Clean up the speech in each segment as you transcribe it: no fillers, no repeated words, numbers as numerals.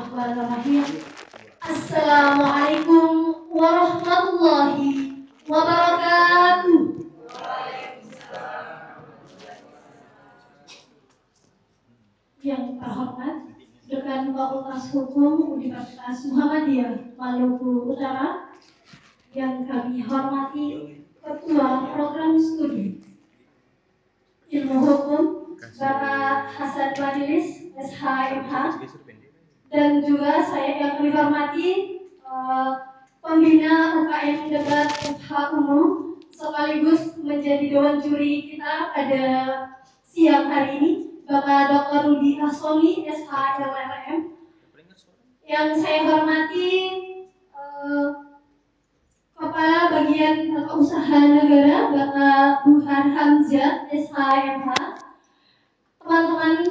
Bismillahirrahmanirrahim. Assalamualaikum warahmatullahi wabarakatuh. Yang terhormat Dekan Fakultas Hukum Universitas Muhammadiyah Maluku Utara, yang kami hormati Ketua Program Studi Ilmu Hukum Bapak Hasan Madilis, SHMH, dan juga saya yang kami hormati pembina UKM Debat FH Umum sekaligus menjadi dewan juri kita pada siang hari ini, Bapak Dr. Rudi Asoni, SHLRM, yang saya hormati Kepala Bagian Tata Usaha Negara Bapak Buhar Hamzah, SHMH, teman-teman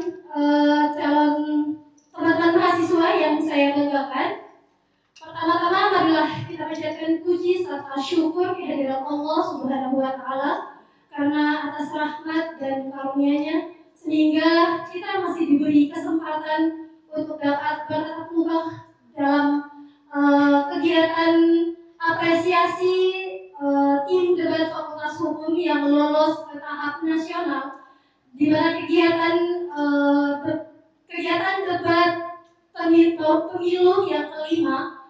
teman-teman mahasiswa yang saya banggakan. Pertama-tama marilah kita panjatkan puji serta syukur kehadirat Allah Subhanahu wa Ta'ala karena atas rahmat dan karunia-Nya sehingga kita masih diberi kesempatan untuk dapat bertatap muka dalam kegiatan apresiasi tim debat Fakultas Hukum yang lolos ke tahap nasional, di mana kegiatan debat pemilu yang kelima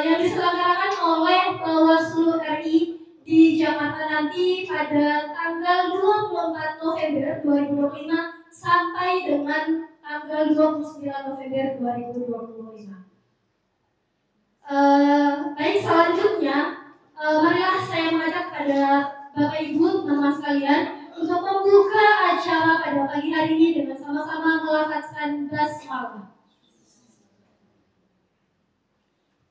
yang diselenggarakan oleh Bawaslu RI di Jakarta nanti pada tanggal 24 November 2025 sampai dengan tanggal 29 November 2025. Baik, selanjutnya marilah saya mengajak pada Bapak Ibu teman-teman sekalian untuk membuka acara pada pagi hari ini dengan sama-sama melafazkan basmalah.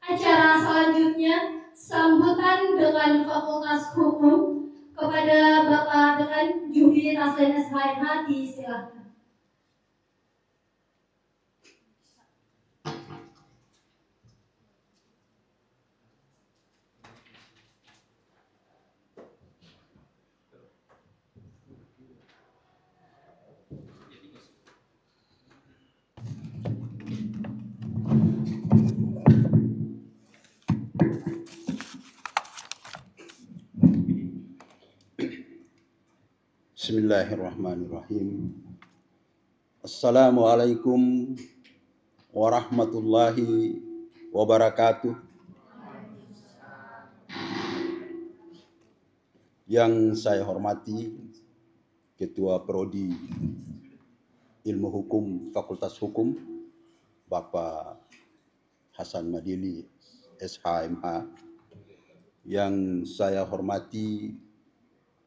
Acara selanjutnya sambutan dengan Fakultas Hukum kepada Bapak Dekan Juri Taslen SHMH, disilakan. Bismillahirrahmanirrahim. Assalamualaikum warahmatullahi wabarakatuh. Yang saya hormati Ketua Prodi Ilmu Hukum Fakultas Hukum Bapak Hasan Madili, SHMH. Yang saya hormati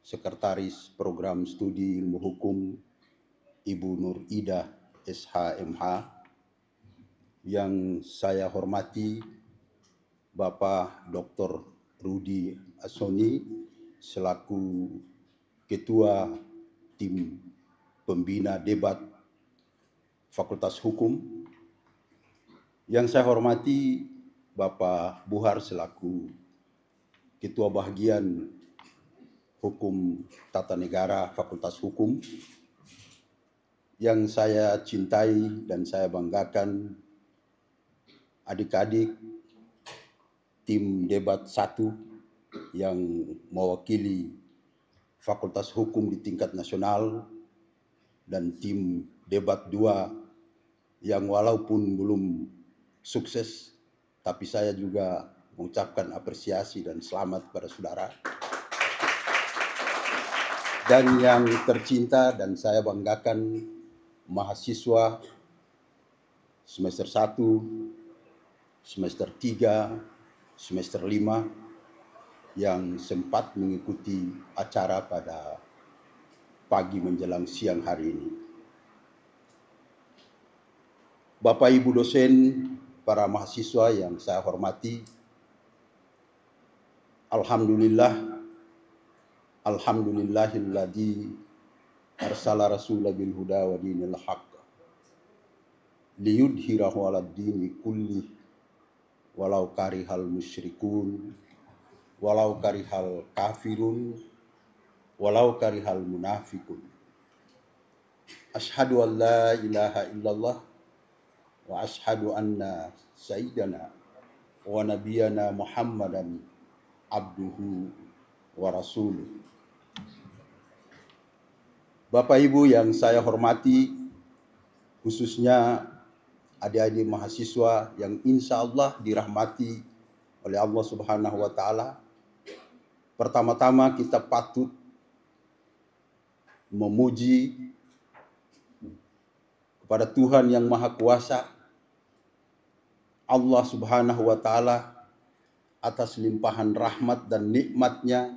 Sekretaris Program Studi Ilmu Hukum Ibu Nur Ida, SHMH. Yang saya hormati Bapak Dr. Rudi Asoni selaku Ketua Tim Pembina Debat Fakultas Hukum. Yang saya hormati Bapak Buhar selaku Ketua Bagian Hukum Tata Negara Fakultas Hukum. Yang saya cintai dan saya banggakan adik-adik tim debat 1 yang mewakili Fakultas Hukum di tingkat nasional, dan tim debat 2 yang walaupun belum sukses, tapi saya juga mengucapkan apresiasi dan selamat pada saudara. Dan yang tercinta dan saya banggakan mahasiswa semester 1, semester 3, semester 5 yang sempat mengikuti acara pada pagi menjelang siang hari ini. Bapak Ibu dosen, para mahasiswa yang saya hormati, Alhamdulillahilladzi arsala rasulahu bil huda wa dinil haqq liyudhhirahu 'alad dini kulli walau karihal musyrikun walau karihal kafirun walau karihal munafikun. Asyhadu an la ilaha illallah wa ashhadu anna sayyidana wa nabiyana Muhammadan abduhu wa rasuluh. Bapak Ibu yang saya hormati, khususnya adik-adik mahasiswa yang insya Allah dirahmati oleh Allah Subhanahu wa Ta'ala. Pertama-tama kita patut memuji kepada Tuhan yang Maha Kuasa, Allah Subhanahu wa Ta'ala, atas limpahan rahmat dan nikmatnya,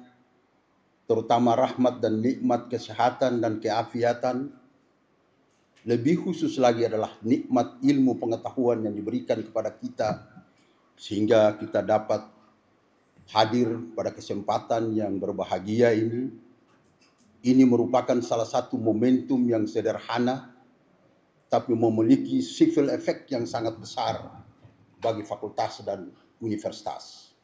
terutama rahmat dan nikmat kesehatan dan keafiatan. Lebih khusus lagi adalah nikmat ilmu pengetahuan yang diberikan kepada kita, sehingga kita dapat hadir pada kesempatan yang berbahagia ini. Ini merupakan salah satu momentum yang sederhana, tapi memiliki civil effect yang sangat besar bagi fakultas dan universitas.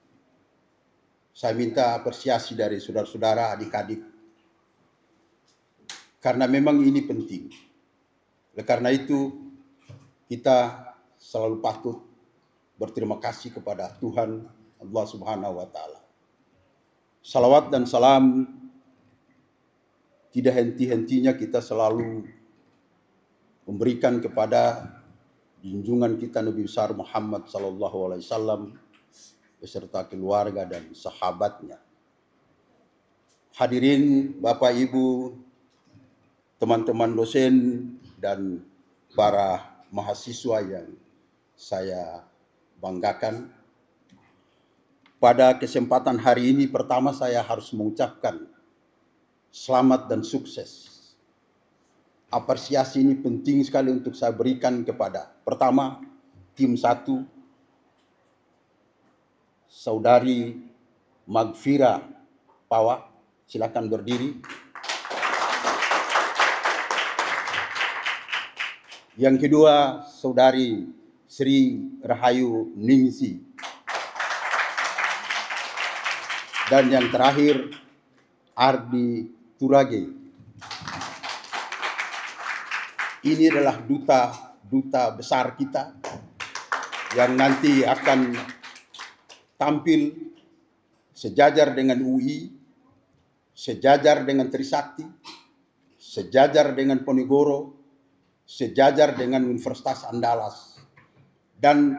Saya minta apresiasi dari saudara-saudara, adik-adik, karena memang ini penting. Oleh karena itu, kita selalu patut berterima kasih kepada Tuhan Allah Subhanahu wa Ta'ala. Salawat dan salam tidak henti-hentinya kita selalu memberikan kepada junjungan kita Nabi besar Muhammad sallallahu alaihi wasallam beserta keluarga dan sahabatnya. Hadirin Bapak Ibu, teman-teman dosen dan para mahasiswa yang saya banggakan. Pada kesempatan hari ini pertama saya harus mengucapkan selamat dan sukses. Apresiasi ini penting sekali untuk saya berikan kepada pertama tim 1, Saudari Magfira Pawa, silakan berdiri. Yang kedua, Saudari Sri Rahayu Ningsi. Dan yang terakhir, Ardi Turage. Ini adalah duta besar kita yang nanti akan tampil sejajar dengan UI, sejajar dengan Trisakti, sejajar dengan Ponegoro, sejajar dengan Universitas Andalas. Dan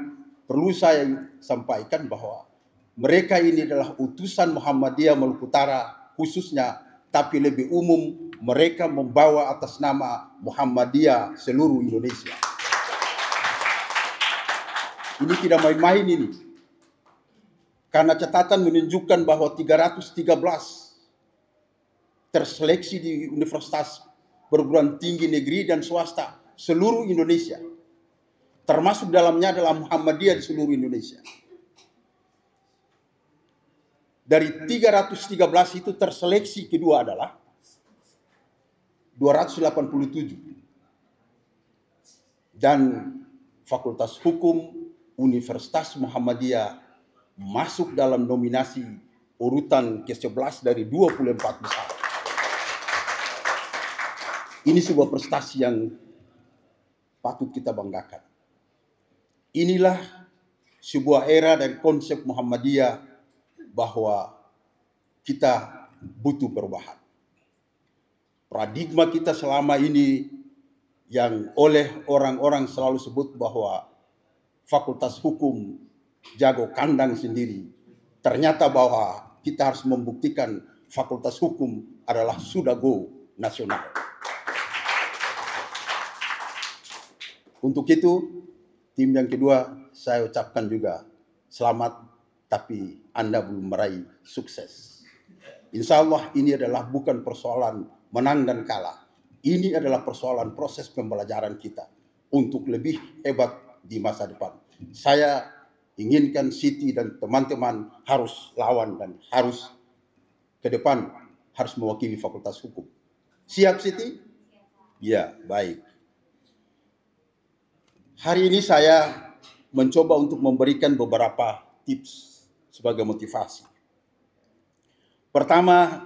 perlu saya sampaikan bahwa mereka ini adalah utusan Muhammadiyah Maluku Utara khususnya, tapi lebih umum mereka membawa atas nama Muhammadiyah seluruh Indonesia. Ini tidak main-main ini. Karena catatan menunjukkan bahwa 313 terseleksi di universitas perguruan tinggi negeri dan swasta seluruh Indonesia. Termasuk dalamnya adalah Muhammadiyah di seluruh Indonesia. Dari 313 itu terseleksi kedua adalah 287. Dan Fakultas Hukum Universitas Muhammadiyah masuk dalam nominasi urutan ke-11 dari 24 besar. Ini sebuah prestasi yang patut kita banggakan. Inilah sebuah era dari konsep Muhammadiyah bahwa kita butuh perubahan. Paradigma kita selama ini yang oleh orang-orang selalu sebut bahwa Fakultas Hukum jago kandang sendiri. Ternyata bahwa kita harus membuktikan Fakultas Hukum adalah sudah go nasional. Untuk itu, tim yang kedua saya ucapkan juga selamat, tapi Anda belum meraih sukses. Insya Allah ini adalah bukan persoalan menang dan kalah. Ini adalah persoalan proses pembelajaran kita untuk lebih hebat di masa depan. Saya inginkan Siti dan teman-teman harus lawan dan harus ke depan, harus mewakili Fakultas Hukum. Siap Siti? Ya, baik. Hari ini saya mencoba untuk memberikan beberapa tips sebagai motivasi. Pertama,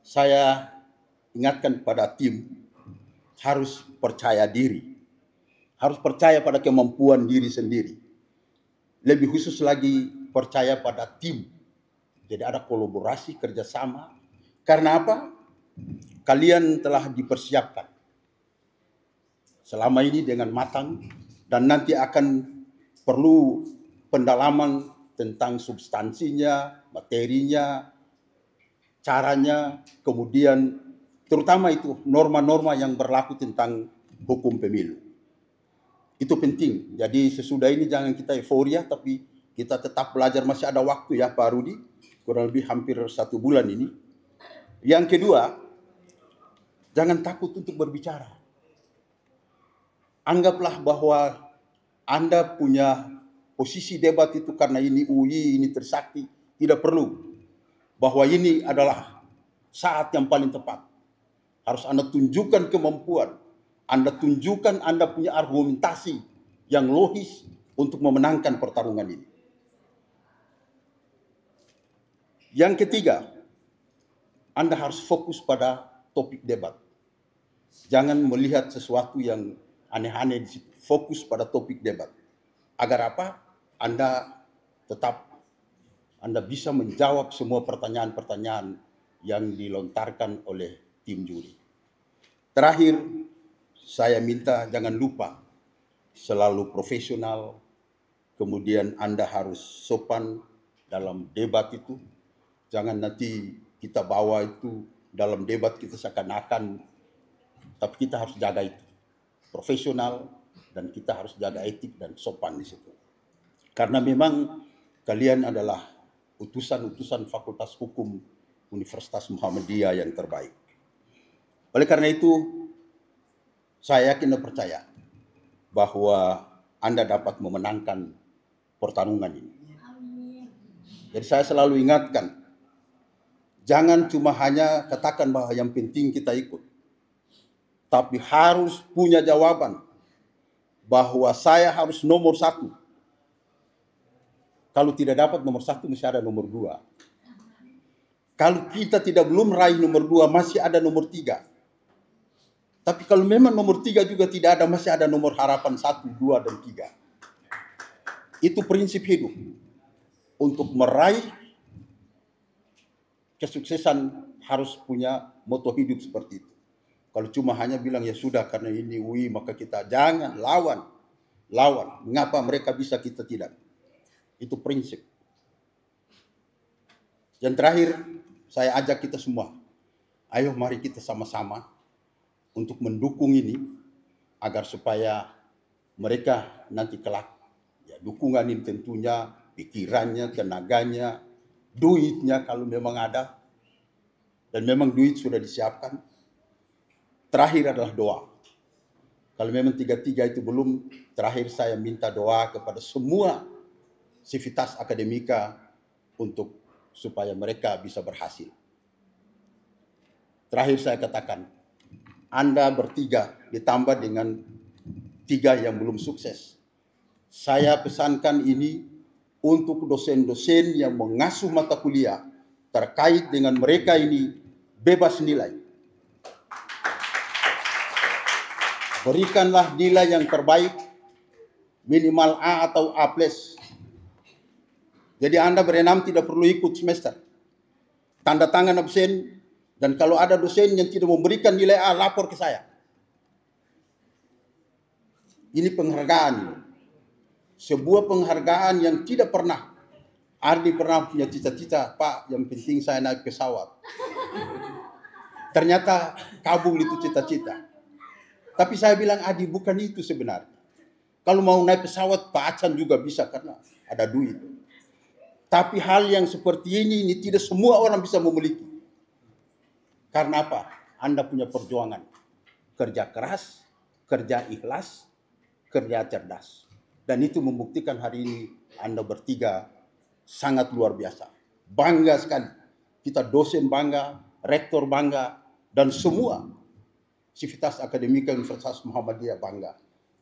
saya ingatkan kepada tim harus percaya diri, harus percaya pada kemampuan diri sendiri. Lebih khusus lagi percaya pada tim. Jadi ada kolaborasi, kerjasama. Karena apa? Kalian telah dipersiapkan selama ini dengan matang dan nanti akan perlu pendalaman tentang substansinya, materinya, caranya, kemudian terutama itu norma-norma yang berlaku tentang hukum pemilu. Itu penting. Jadi sesudah ini jangan kita euforia, tapi kita tetap belajar. Masih ada waktu ya Pak Rudi, kurang lebih hampir 1 bulan ini. Yang kedua, jangan takut untuk berbicara. Anggaplah bahwa Anda punya posisi debat itu karena ini UI, ini Trisakti. Tidak perlu. Bahwa ini adalah saat yang paling tepat. Harus Anda tunjukkan kemampuan. Anda tunjukkan Anda punya argumentasi yang logis untuk memenangkan pertarungan ini. Yang ketiga, Anda harus fokus pada topik debat. Jangan melihat sesuatu yang aneh-aneh di situ. Fokus pada topik debat. Agar apa? Anda bisa menjawab semua pertanyaan-pertanyaan yang dilontarkan oleh tim juri. Terakhir, saya minta jangan lupa selalu profesional, kemudian Anda harus sopan dalam debat itu. Jangan nanti kita bawa itu dalam debat kita seakan-akan, tapi kita harus jaga itu. Profesional dan kita harus jaga etik dan sopan di situ. Karena memang kalian adalah utusan-utusan Fakultas Hukum Universitas Muhammadiyah yang terbaik. Oleh karena itu, saya yakin dan percaya bahwa Anda dapat memenangkan pertarungan ini. Jadi saya selalu ingatkan, jangan cuma hanya katakan bahwa yang penting kita ikut. Tapi harus punya jawaban bahwa saya harus nomor 1. Kalau tidak dapat nomor 1, masih ada nomor 2. Kalau kita belum raih nomor 2, masih ada nomor 3. Tapi kalau memang nomor 3 juga tidak ada, masih ada nomor harapan 1, 2, dan 3. Itu prinsip hidup. Untuk meraih kesuksesan harus punya moto hidup seperti itu. Kalau cuma hanya bilang ya sudah karena ini UI maka kita jangan lawan. Mengapa mereka bisa kita tidak? Itu prinsip. Yang terakhir saya ajak kita semua. Ayo mari kita sama-sama untuk mendukung ini agar supaya mereka nanti kelak ya, dukungan ini tentunya pikirannya, tenaganya, duitnya kalau memang ada dan memang duit sudah disiapkan. Terakhir adalah doa. Kalau memang 3 itu belum, terakhir saya minta doa kepada semua sivitas akademika untuk supaya mereka bisa berhasil. Terakhir saya katakan, Anda bertiga ditambah dengan 3 yang belum sukses. Saya pesankan ini untuk dosen-dosen yang mengasuh mata kuliah terkait dengan mereka ini bebas nilai. Berikanlah nilai yang terbaik, minimal A atau A+. Jadi Anda berenam tidak perlu ikut semester. Tanda tangan absen, dan kalau ada dosen yang tidak memberikan nilai A, lapor ke saya. Ini penghargaan. Sebuah penghargaan yang tidak pernah. Ardi pernah punya cita-cita, Pak, yang penting saya naik pesawat. Ternyata kabul itu cita-cita. Tapi saya bilang, Adi, bukan itu sebenarnya. Kalau mau naik pesawat, Pak Acan juga bisa karena ada duit. Tapi hal yang seperti ini tidak semua orang bisa memiliki. Karena apa? Anda punya perjuangan. Kerja keras, kerja ikhlas, kerja cerdas. Dan itu membuktikan hari ini Anda bertiga sangat luar biasa. Bangga sekali. Kita dosen bangga, rektor bangga, dan semua sivitas akademika Universitas Muhammadiyah bangga.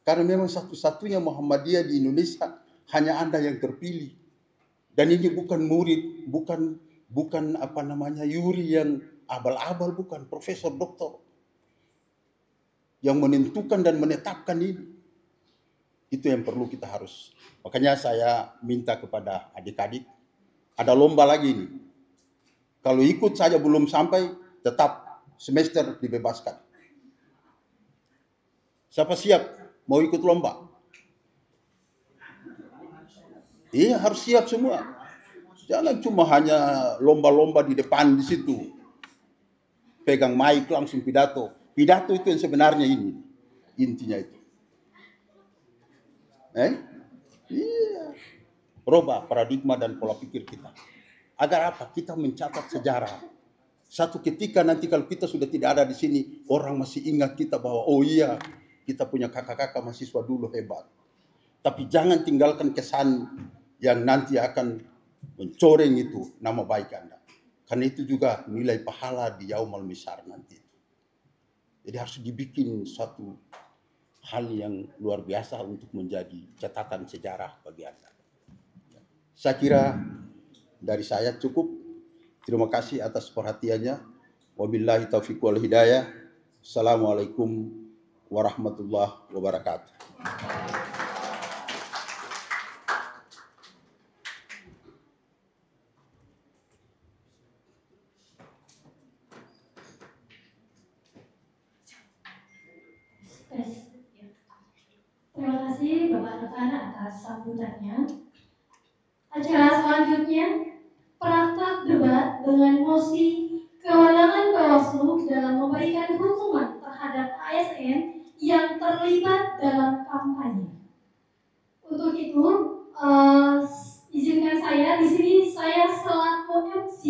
Karena memang satu-satunya Muhammadiyah di Indonesia hanya Anda yang terpilih. Dan ini bukan murid, bukan Yuri yang abal-abal, bukan profesor doktor yang menentukan dan menetapkan ini. Itu yang perlu kita harus. Makanya saya minta kepada adik-adik, ada lomba lagi nih. Kalau ikut saja belum sampai, tetap semester dibebaskan. Siapa siap mau ikut lomba? Iya, harus siap semua. Jangan cuma hanya lomba-lomba di depan di situ. Pegang mic langsung pidato. Pidato itu yang sebenarnya ini. Intinya itu. Iya. Rubah paradigma dan pola pikir kita. Agar apa? Kita mencatat sejarah. Satu ketika nanti kalau kita sudah tidak ada di sini, orang masih ingat kita bahwa oh iya, kita punya kakak-kakak mahasiswa dulu hebat. Tapi jangan tinggalkan kesan yang nanti akan mencoreng itu nama baik Anda. Karena itu juga nilai pahala di Yaumal Misar nanti. Jadi harus dibikin suatu hal yang luar biasa untuk menjadi catatan sejarah bagi Anda. Saya kira dari saya cukup. Terima kasih atas perhatiannya. Wabillahi taufiq wal hidayah. Assalamualaikum warahmatullahi wabarakatuh. Terima kasih Bapak Rekan atas sambutannya. Acara selanjutnya, praktek debat dengan mosi kewenangan Bawaslu dalam memberikan hukuman terhadap ASN yang terlibat dalam kampanye. Untuk itu, izinkan saya di sini saya selaku MC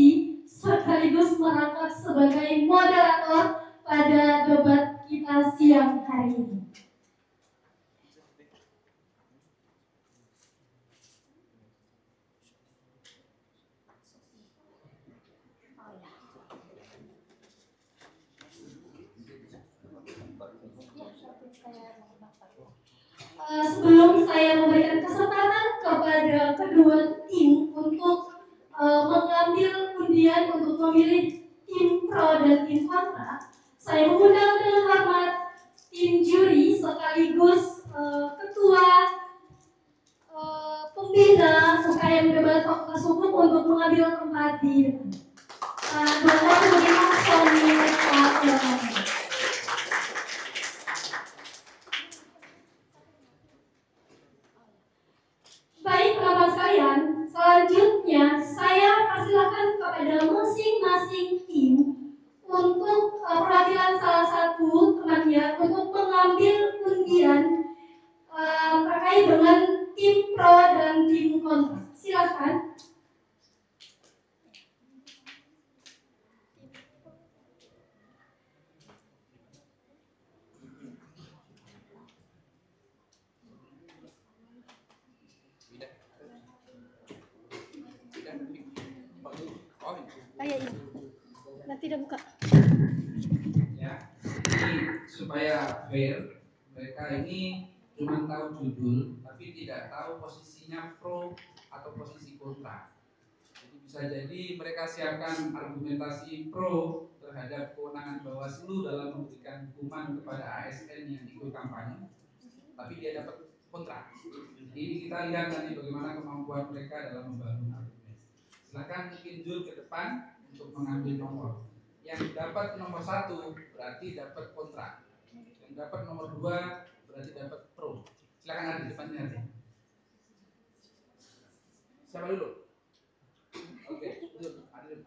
sekaligus merangkap sebagai moderator pada debat kita siang hari ini. Sebelum saya memberikan kesempatan kepada kedua tim untuk mengambil undian untuk memilih tim pro dan tim kontra, saya mengundang dengan hormat tim juri sekaligus ketua pembina UKM Debat Fakultas Hukum untuk mengambil tempat di depan. Bapak Bagaimana Sony Baik teman-teman sekalian, selanjutnya saya persilakan kepada masing-masing tim untuk perwakilan salah satu temannya untuk mengambil undian terkait dengan tim pro dan tim kontra. Silakan. Iya. Nanti udah buka. Ya, jadi supaya fair, mereka ini cuma tahu judul, tapi tidak tahu posisinya pro atau posisi kontra. Jadi bisa jadi mereka siapkan argumentasi pro terhadap kewenangan Bawaslu dalam memberikan hukuman kepada ASN yang ikut kampanye, tapi dia dapat kontra. Jadi ini kita lihat nanti bagaimana kemampuan mereka dalam membangun argumen. Silakan mungkin Jul ke depan untuk mengambil nomor. Yang dapat nomor 1 berarti dapat kontra. Yang dapat nomor 2 berarti dapat pro. Silakan ada di depannya nanti. Siapa dulu? Oke, dulu. Ada dulu.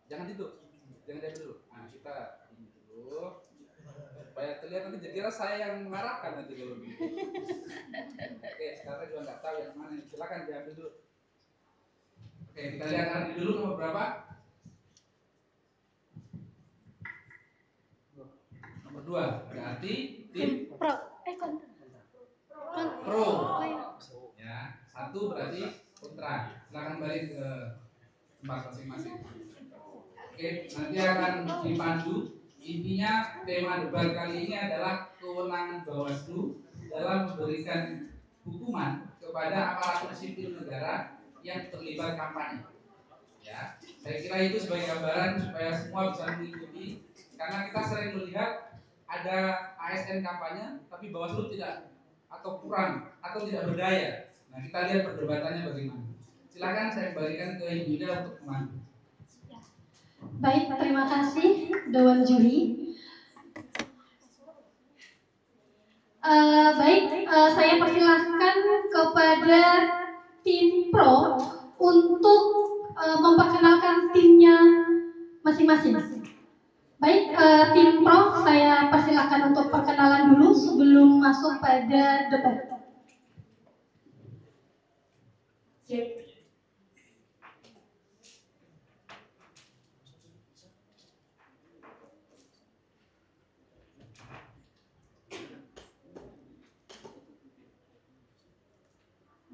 Jangan itu. Jangan dia dulu. Nah, kita ini dulu. Supaya terlihat nanti jadi saya yang mengarahkan nanti kalau begitu. Oke, sekarang juga nggak tahu yang mana. Silakan diambil dulu. Oke, kita lihat Ardi dulu nomor berapa? Nomor 2. Berarti tim Pro. Kontra. pro. Ya, 1 berarti kontra. Silakan balik ke tempat masing-masing. Oke, nanti akan dipandu. Intinya tema debat kali ini adalah kewenangan Bawaslu dalam memberikan hukuman kepada aparatur sipil negara yang terlibat kampanye. Ya, saya kira itu sebagai gambaran supaya semua bisa mengikuti, karena kita sering melihat ada ASN kampanye, tapi Bawaslu tidak atau kurang atau tidak berdaya. Nah, kita lihat perdebatannya bagaimana. Silakan saya kembalikan ke Ibu Ida untuk memandu. Baik, terima kasih Dewan Juri. Saya persilahkan kepada tim pro untuk memperkenalkan timnya masing-masing. Baik, tim pro saya persilahkan untuk perkenalan dulu sebelum masuk pada debat.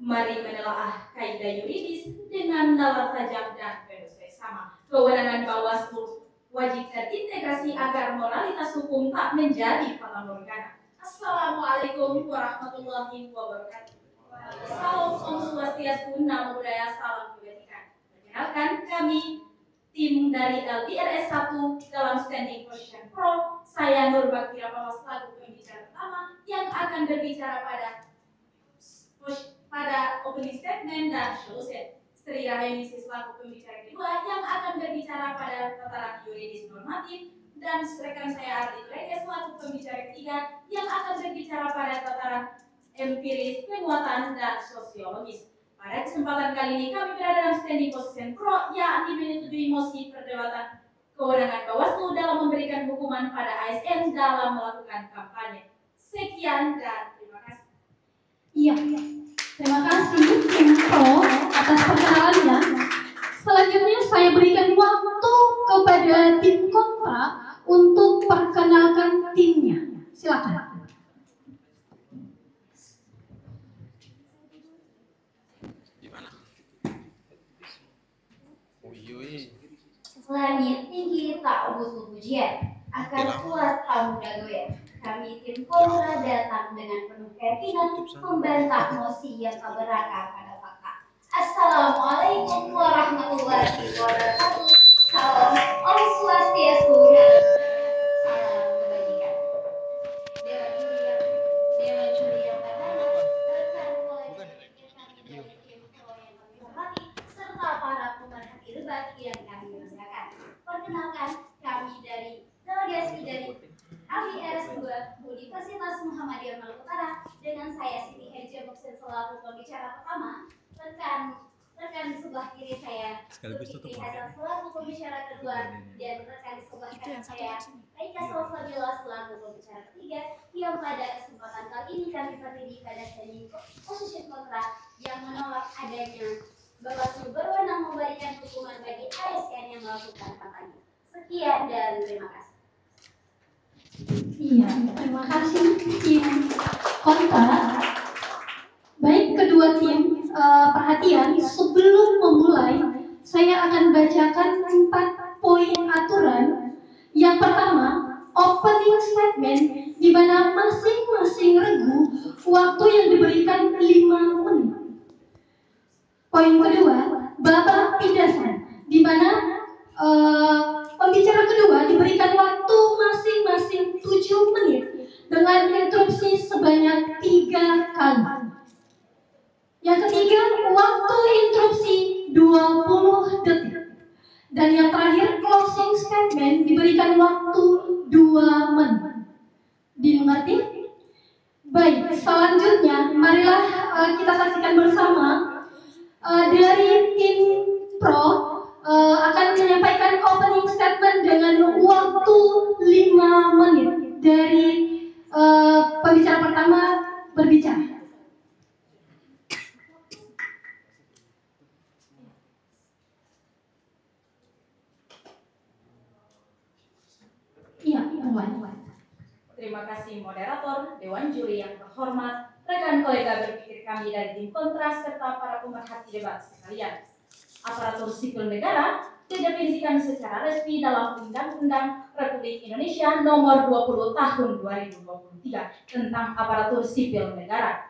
Mari menelaah kaidah yuridis dengan nalar tajam dan penuh seksama. Kewenangan Bawaslu wajib terintegrasi agar moralitas hukum tak menjadi fatamorgana. Assalamualaikum warahmatullahi wabarakatuh. Salam Om Swastiastu, Namo Buddhaya, salam kebajikan. Perkenalkan, kami tim dari LDRS 1 dalam standing position pro. Saya Nur Bakti Rapama selaku pembicara pertama yang akan berbicara pada opening statement dan solution. Sri Rahayu selaku pembicara kedua yang akan berbicara pada tataran yuridis normatif, dan rekan saya Ardi Tureke selaku pembicara ketiga yang akan berbicara pada tataran empiris, penguatan, dan sosiologis. Pada kesempatan kali ini kami berada dalam standing position pro, yakni menyetujui mosi perdebatan kewenangan Bawaslu dalam memberikan hukuman pada ASN dalam melakukan kampanye. Sekian dan terima kasih. Iya, terima kasih tim pro atas perkenalannya. Selanjutnya saya berikan waktu kepada tim kontra untuk perkenalkan timnya. Silakan. Langit tinggi tak butuh pujian, akan kuat tak mudah goyah. Kami tim kontra datang dengan penuh keyakinan membantah mosi yang tak berakar pada fakta. Assalamualaikum warahmatullahi wabarakatuh. Salam Om Swastiastu. Salam kebajikan. Dewan juri yang terhormat, rekan kolega kami dari tim pro yang kami hormati, serta para pemerhati debat yang kami banggakan. Perkenalkan, kami dari delegasi dari LDRS 2 Universitas Muhammadiyah Maluku Utara dengan saya Siti Herja Boksen selaku pembicara pertama, rekan di sebelah kiri saya Siti Hasan selaku pembicara kedua, dan rekan di sebelah kanan saya Aika Salsabila selaku pembicara ketiga, yang pada kesempatan kali ini kami berdiri pada standing position kontra yang menolak adanya Bawaslu berwenang memberikan hukuman bagi ASN yang melakukan kampanye. Sekian dan terima kasih. Iya, terima kasih tim kontra. Baik, kedua tim perhatian, sebelum memulai saya akan bacakan 4 poin aturan. Yang pertama, opening statement di mana masing-masing regu waktu yang diberikan 5 menit. Poin kedua, babak pidasan di mana pembicara kedua diberikan waktu masing-masing 7 menit dengan interupsi sebanyak 3 kali. Yang ketiga, waktu interupsi 20 detik. Dan yang terakhir, closing statement diberikan waktu 2 menit. Dimengerti? Baik, selanjutnya marilah kita saksikan bersama dari tim pro akan menyampaikan opening statement dengan waktu 5 menit dari pembicara pertama berbicara. Iya, mulai. Terima kasih moderator, dewan juri yang terhormat, rekan kolega berpikir kami dari tim kontra, serta para pemerhati debat sekalian. Aparatur sipil negara didefinisikan secara resmi dalam Undang-Undang Republik Indonesia Nomor 20 Tahun 2023 tentang aparatur sipil negara.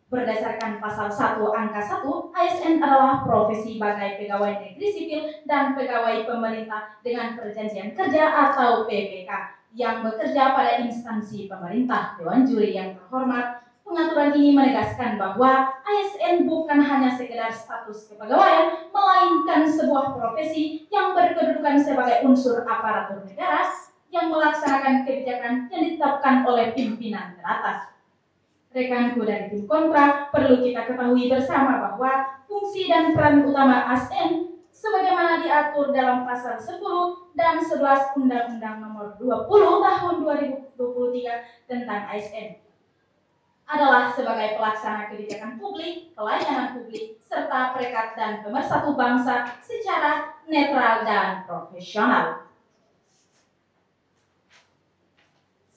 Berdasarkan pasal 1 angka 1, ASN adalah profesi sebagai pegawai negeri sipil dan pegawai pemerintah dengan perjanjian kerja atau PPK yang bekerja pada instansi pemerintah. Dewan juri yang terhormat, Pengaturan ini menegaskan bahwa ASN bukan hanya sekedar status kepegawaian, melainkan sebuah profesi yang berkedudukan sebagai unsur aparatur negara yang melaksanakan kebijakan yang ditetapkan oleh pimpinan teratas. Rekanku dari tim kontra, perlu kita ketahui bersama bahwa fungsi dan peran utama ASN sebagaimana diatur dalam pasal 10 dan 11 Undang-Undang Nomor 20 Tahun 2023 tentang ASN adalah sebagai pelaksana kebijakan publik, pelayanan publik, serta perekat dan pemersatu bangsa secara netral dan profesional.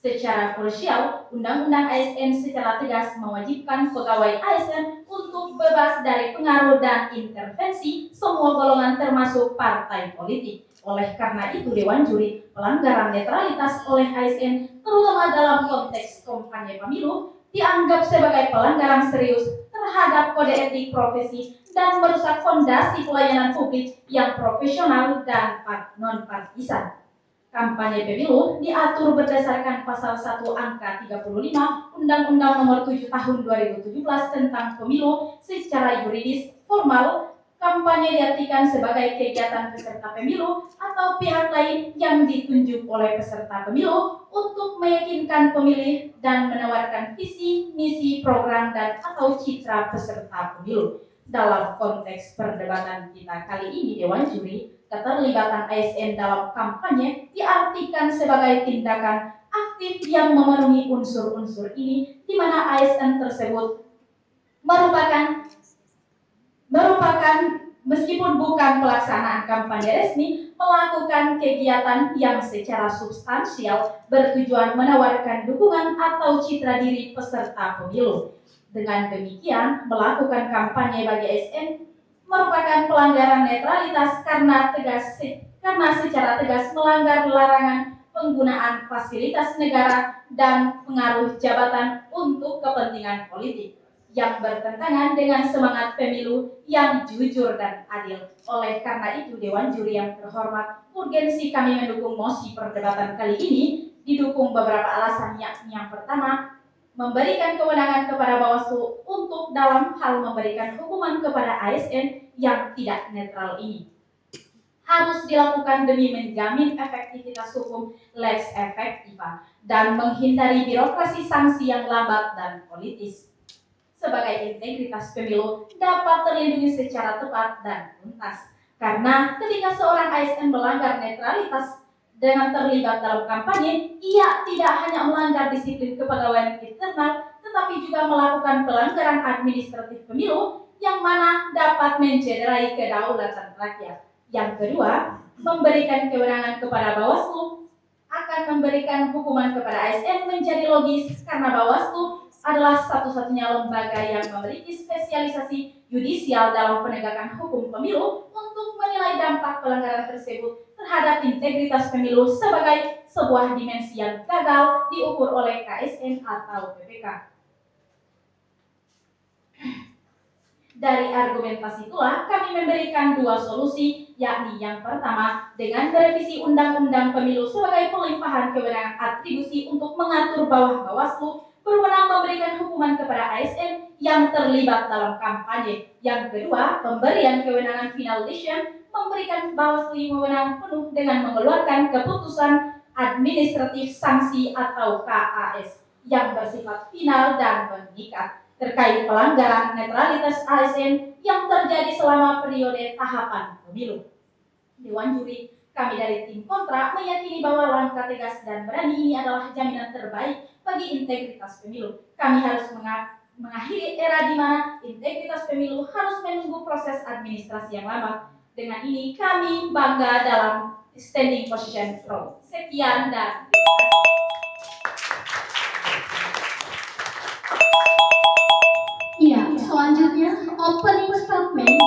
Secara krusial, Undang-Undang ASN secara tegas mewajibkan pegawai ASN untuk bebas dari pengaruh dan intervensi semua golongan termasuk partai politik. Oleh karena itu, Dewan Juri, pelanggaran netralitas oleh ASN, terutama dalam konteks kampanye pemilu, dianggap sebagai pelanggaran serius terhadap kode etik profesi dan merusak fondasi pelayanan publik yang profesional dan non-partisan. Kampanye pemilu diatur berdasarkan pasal 1 angka 35 Undang-Undang Nomor 7 Tahun 2017 tentang pemilu. Secara yuridis formal, kampanye diartikan sebagai kegiatan peserta pemilu atau pihak lain yang ditunjuk oleh peserta pemilu untuk meyakinkan pemilih dan menawarkan visi, misi, program, dan atau citra peserta pemilu. Dalam konteks perdebatan kita kali ini, Dewan Juri, keterlibatan ASN dalam kampanye diartikan sebagai tindakan aktif yang memenuhi unsur-unsur ini, di mana ASN tersebut merupakan meskipun bukan pelaksanaan kampanye resmi, melakukan kegiatan yang secara substansial bertujuan menawarkan dukungan atau citra diri peserta pemilu. Dengan demikian, melakukan kampanye bagi ASN merupakan pelanggaran netralitas karena secara tegas melanggar larangan penggunaan fasilitas negara dan pengaruh jabatan untuk kepentingan politik yang bertentangan dengan semangat pemilu yang jujur dan adil. Oleh karena itu, Dewan Juri yang terhormat, urgensi kami mendukung mosi perdebatan kali ini didukung beberapa alasan, yakni yang pertama, memberikan kewenangan kepada Bawaslu untuk dalam hal memberikan hukuman kepada ASN yang tidak netral ini harus dilakukan demi menjamin efektivitas hukum lex effectiva dan menghindari birokrasi sanksi yang lambat dan politis. Sebagai integritas pemilu dapat terlindungi secara tepat dan tuntas. Karena ketika seorang ASN melanggar netralitas dengan terlibat dalam kampanye, ia tidak hanya melanggar disiplin kepegawaian internal, tetapi juga melakukan pelanggaran administratif pemilu yang mana dapat mencederai kedaulatan rakyat. Yang kedua, memberikan kewenangan kepada Bawaslu akan memberikan hukuman kepada ASN menjadi logis karena Bawaslu adalah satu-satunya lembaga yang memiliki spesialisasi yudisial dalam penegakan hukum pemilu untuk menilai dampak pelanggaran tersebut terhadap integritas pemilu sebagai sebuah dimensi yang gagal diukur oleh KSN atau PPK. Dari argumentasi itulah kami memberikan dua solusi, yakni yang pertama dengan merevisi Undang-Undang Pemilu sebagai pelimpahan kewenangan atribusi untuk mengatur bahwa Bawaslu berwenang memberikan hukuman kepada ASN yang terlibat dalam kampanye. Yang kedua, pemberian kewenangan final decision memberikan Bawaslu wewenang penuh dengan mengeluarkan keputusan administratif sanksi atau KAS yang bersifat final dan mengikat terkait pelanggaran netralitas ASN yang terjadi selama periode tahapan pemilu. Dewan Juri, kami dari tim kontra meyakini bahwa langkah tegas dan berani ini adalah jaminan terbaik bagi integritas pemilu. Kami harus mengakhiri era di mana integritas pemilu harus menunggu proses administrasi yang lama. Dengan ini kami bangga dalam standing position pro. Sekian dan Iya, selanjutnya opening statement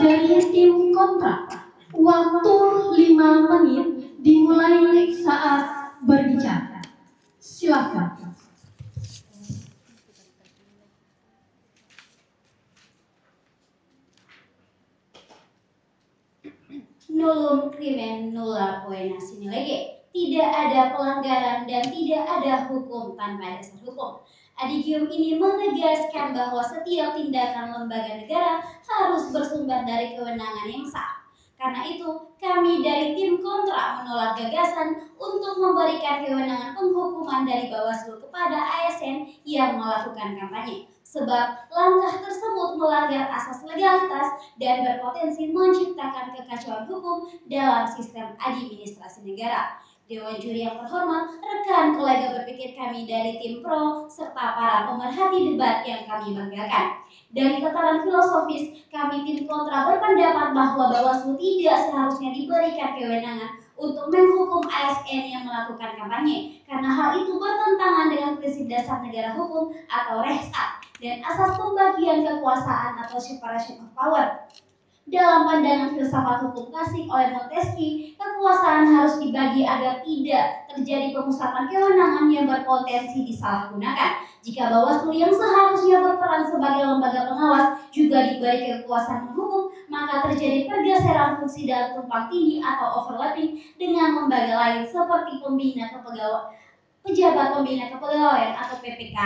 dari tim kontra. Waktu 5 menit dimulai saat berbicara. Silakan. Nullum crimen nulla poena sine lege. Tidak ada pelanggaran dan tidak ada hukum tanpa dasar hukum. Adigium ini menegaskan bahwa setiap tindakan lembaga negara harus bersumber dari kewenangan yang sah. Karena itu, kami dari tim kontra menolak gagasan untuk memberikan kewenangan penghukuman dari Bawaslu kepada ASN yang melakukan kampanye. Sebab langkah tersebut melanggar asas legalitas dan berpotensi menciptakan kekacauan hukum dalam sistem administrasi negara. Dewan juri yang terhormat, rekan kolega berpikir kami dari tim pro, serta para pemerhati debat yang kami banggakan. Dari tataran filosofis, kami tim kontra berpendapat bahwa Bawaslu tidak seharusnya diberikan kewenangan untuk menghukum ASN yang melakukan kampanye, karena hal itu bertentangan dengan prinsip dasar negara hukum atau Rehsat dan asas pembagian kekuasaan atau separation of power. Dalam pandangan filsafat hukum klasik oleh Montesquieu, kekuasaan harus dibagi agar tidak terjadi pemusatan kewenangan yang berpotensi disalahgunakan. Jika Bawaslu yang seharusnya berperan sebagai lembaga pengawas juga diberi kekuasaan menghukum, maka terjadi pergeseran fungsi dan tumpang tindih atau overlapping dengan lembaga lain seperti pejabat pembina kepegawaian atau PPK.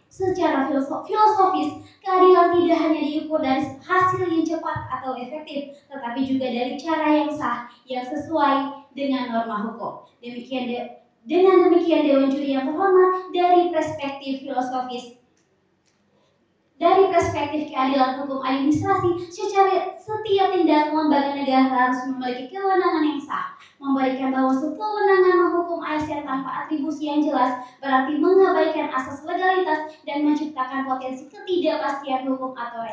Secara filosofis, keadilan tidak hanya diukur dari hasil yang cepat atau efektif, tetapi juga dari cara yang sah, yang sesuai dengan norma hukum. Dengan demikian Dewan Juri yang terhormat, dari perspektif filosofis, dari perspektif keadilan hukum administrasi, secara setiap tindakan lembaga negara harus memiliki kewenangan yang sah. Memberikan Bawaslu kewenangan menghukum ASN tanpa atribusi yang jelas berarti mengabaikan asas legalitas dan menciptakan potensi ketidakpastian hukum atau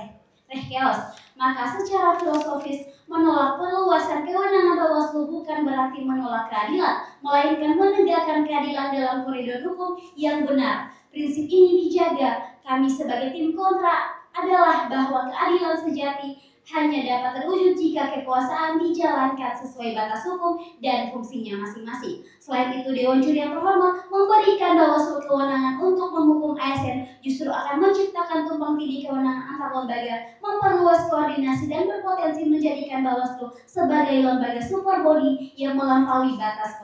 chaos. Maka secara filosofis, menolak perluasan kewenangan Bawaslu bukan berarti menolak keadilan, melainkan menegakkan keadilan dalam koridor hukum yang benar. Prinsip ini dijaga. Kami sebagai tim kontra adalah bahwa keadilan sejati hanya dapat terwujud jika kekuasaan dijalankan sesuai batas hukum dan fungsinya masing-masing. Selain itu, Dewan Juri yang terhormat memberikan Bawaslu kewenangan untuk menghukum ASN justru akan menciptakan tumpang tindih kewenangan antar lembaga, memperluas koordinasi dan berpotensi menjadikan Bawaslu sebagai lembaga super body yang melampaui batas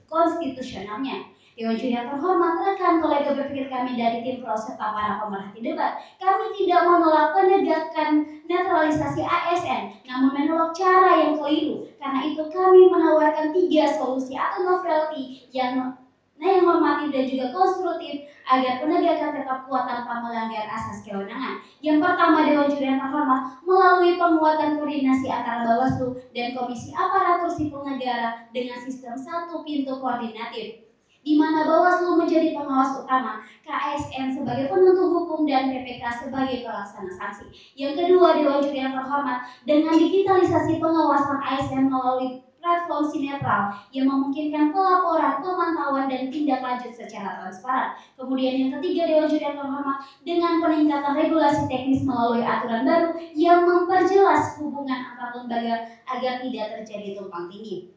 konstitusionalnya. Dewan Juri yang terhormat, rekan kolega berpikir kami dari tim pro serta para pemerhati debat, kami tidak menolak penegakan netralisasi ASN, namun menolak cara yang keliru. Karena itu kami menawarkan 3 solusi atau novelty yang normatif dan juga konstruktif agar penegakan tetap kuat tanpa melanggar asas kewenangan. Yang pertama, Dewan Juri yang terhormat melalui penguatan koordinasi antara Bawaslu dan Komisi Aparatur Sipil Negara dengan sistem satu pintu koordinatif, di mana Bawaslu menjadi pengawas utama, KASN sebagai penuntut hukum dan PPK sebagai pelaksana sanksi. Yang kedua, Dewan Juri yang terhormat dengan digitalisasi pengawasan ASN melalui platform sinetral yang memungkinkan pelaporan, pemantauan, dan tindak lanjut secara transparan. Kemudian yang ketiga, Dewan Juri yang terhormat dengan peningkatan regulasi teknis melalui aturan baru yang memperjelas hubungan antar lembaga agar tidak terjadi tumpang tindih.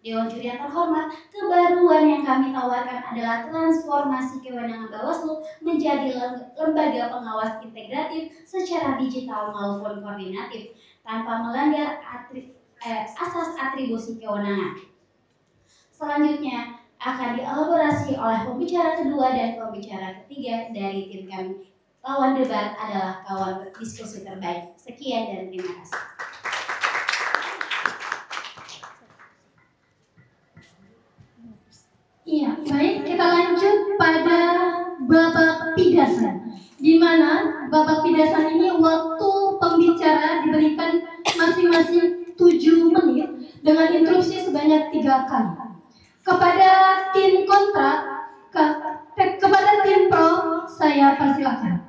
Dewan Juri yang terhormat, kebaruan yang kami tawarkan adalah transformasi kewenangan Bawaslu menjadi lembaga pengawas integratif secara digital maupun koordinatif tanpa melanggar asas atribusi kewenangan. Selanjutnya akan dielaborasi oleh pembicara kedua dan pembicara ketiga dari tim kami. Lawan debat adalah kawan diskusi terbaik. Sekian dan terima kasih. Iya, baik, kita lanjut pada babak pidasan, di mana babak pidasan ini waktu pembicara diberikan masing-masing 7 menit dengan interupsi sebanyak 3 kali. Kepada tim kontra, kepada tim pro, saya persilakan.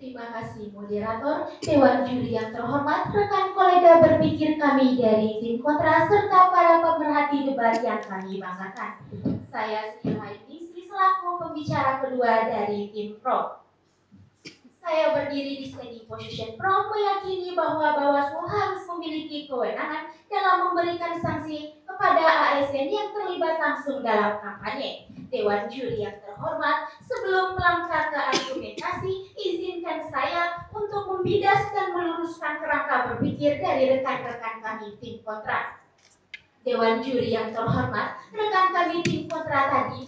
Terima kasih moderator, Dewan Juri yang terhormat, rekan kolega berpikir kami dari tim kontra serta para pemerhati debat yang kami banggakan. Saya Sri Haidisi selaku pembicara kedua dari tim pro. Saya berdiri di standing position pro meyakini bahwa Bawaslu harus memiliki kewenangan dalam memberikan sanksi kepada ASN yang terlibat langsung dalam kampanye. Dewan Juri yang terhormat, sebelum melangkah ke argumentasi, izinkan saya untuk membidas dan meluruskan kerangka berpikir dari rekan-rekan kami tim kontra. Dewan juri yang terhormat, rekan kami tim kontra tadi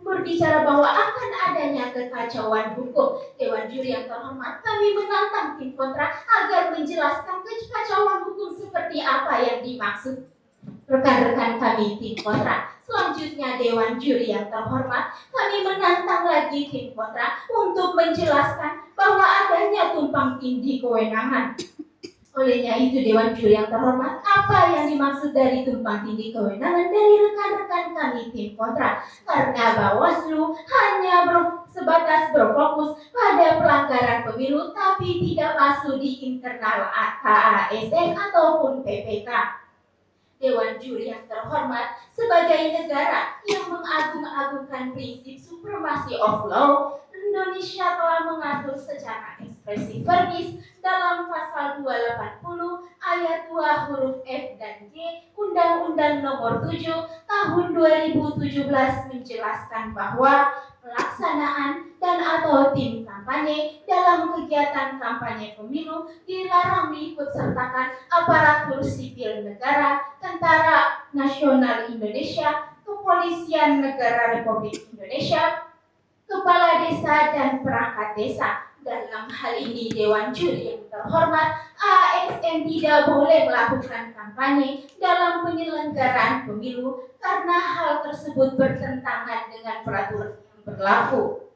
berbicara bahwa akan adanya kekacauan hukum. Dewan juri yang terhormat, kami menantang tim kontra agar menjelaskan kekacauan hukum seperti apa yang dimaksud rekan-rekan kami tim kontra. Selanjutnya Dewan juri yang terhormat, kami menantang lagi tim kontra untuk menjelaskan bahwa adanya tumpang tindih kewenangan. Olehnya itu Dewan juri yang terhormat, apa yang dimaksud dari tumpang tindih kewenangan dari rekan-rekan kami tim kontra? Karena Bawaslu hanya sebatas berfokus pada pelanggaran pemilu tapi tidak masuk di internal KASN ataupun PPK. Dewan juri yang terhormat, sebagai negara yang mengagung-agungkan prinsip supremacy of law, Indonesia telah mengatur secara ekspresif verbis dalam pasal 280 ayat 2 huruf F dan G Undang-Undang Nomor 7 Tahun 2017 menjelaskan bahwa pelaksanaan dan atau tim kampanye dalam kegiatan kampanye pemilu dilarang diikutsertakan aparatur sipil negara, Tentara Nasional Indonesia, Kepolisian Negara Republik Indonesia, Kepala Desa dan perangkat desa. Dalam hal ini Dewan Juri yang terhormat, ASN tidak boleh melakukan kampanye dalam penyelenggaraan pemilu karena hal tersebut bertentangan dengan peraturan yang berlaku.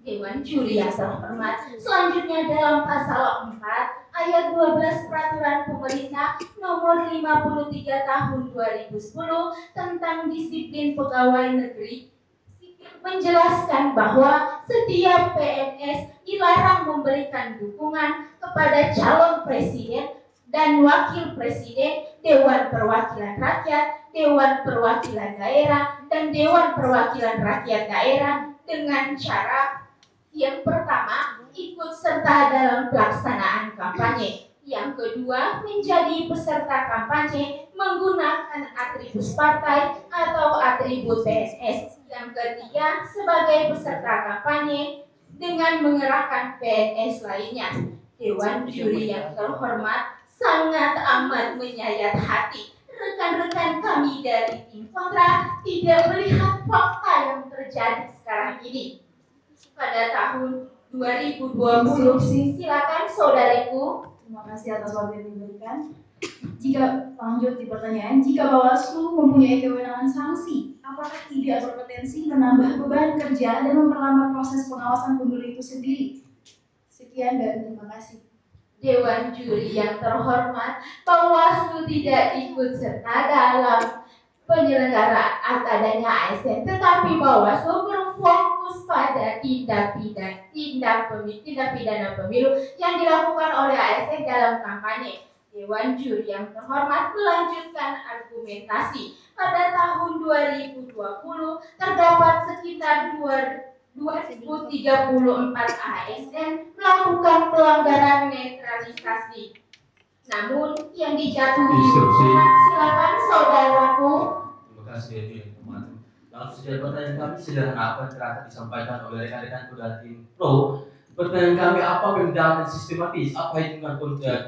Dewan Juri yang terhormat, selanjutnya dalam pasal 4 ayat 12 Peraturan Pemerintah Nomor 53 Tahun 2010 tentang Disiplin Pegawai Negeri menjelaskan bahwa setiap PNS dilarang memberikan dukungan kepada calon presiden dan wakil presiden, Dewan Perwakilan Rakyat, Dewan Perwakilan Daerah, dan Dewan Perwakilan Rakyat Daerah dengan cara yang pertama, ikut serta dalam pelaksanaan kampanye. Yang kedua, menjadi peserta kampanye menggunakan atribut partai atau atribut PNS. Yang ketiga, sebagai peserta kampanye dengan mengerahkan PNS lainnya. Dewan juri yang terhormat, sangat amat menyayat hati rekan-rekan kami dari tim kontra tidak melihat fakta yang terjadi sekarang ini. Pada tahun 2020, silakan saudariku. Terima kasih atas waktu yang diberikan. Jika lanjut di pertanyaan, jika Bawaslu mempunyai kewenangan sanksi, apakah tidak berpotensi menambah beban kerja dan memperlambat proses pengawasan pemilu itu sendiri? Sekian dan terima kasih. Dewan juri yang terhormat, Bawaslu tidak ikut serta dalam penyelenggaraan adanya ASN, tetapi Bawaslu berfokus pada tindak pidana pemilu yang dilakukan oleh ASN dalam kampanye. Dewan juri yang terhormat melanjutkan argumentasi. Pada tahun 2020 terdapat sekitar 2034 ASN melakukan pelanggaran netralisasi. Namun yang dijatuhi hukuman, silakan saudaraku. Terima kasih Edi. Langsung saja pertanyaan kami sederhana apa yang telah disampaikan oleh rekan-rekan kuda tim pro. Pertanyaan kami, apa pembedahan sistematis, apa hitungan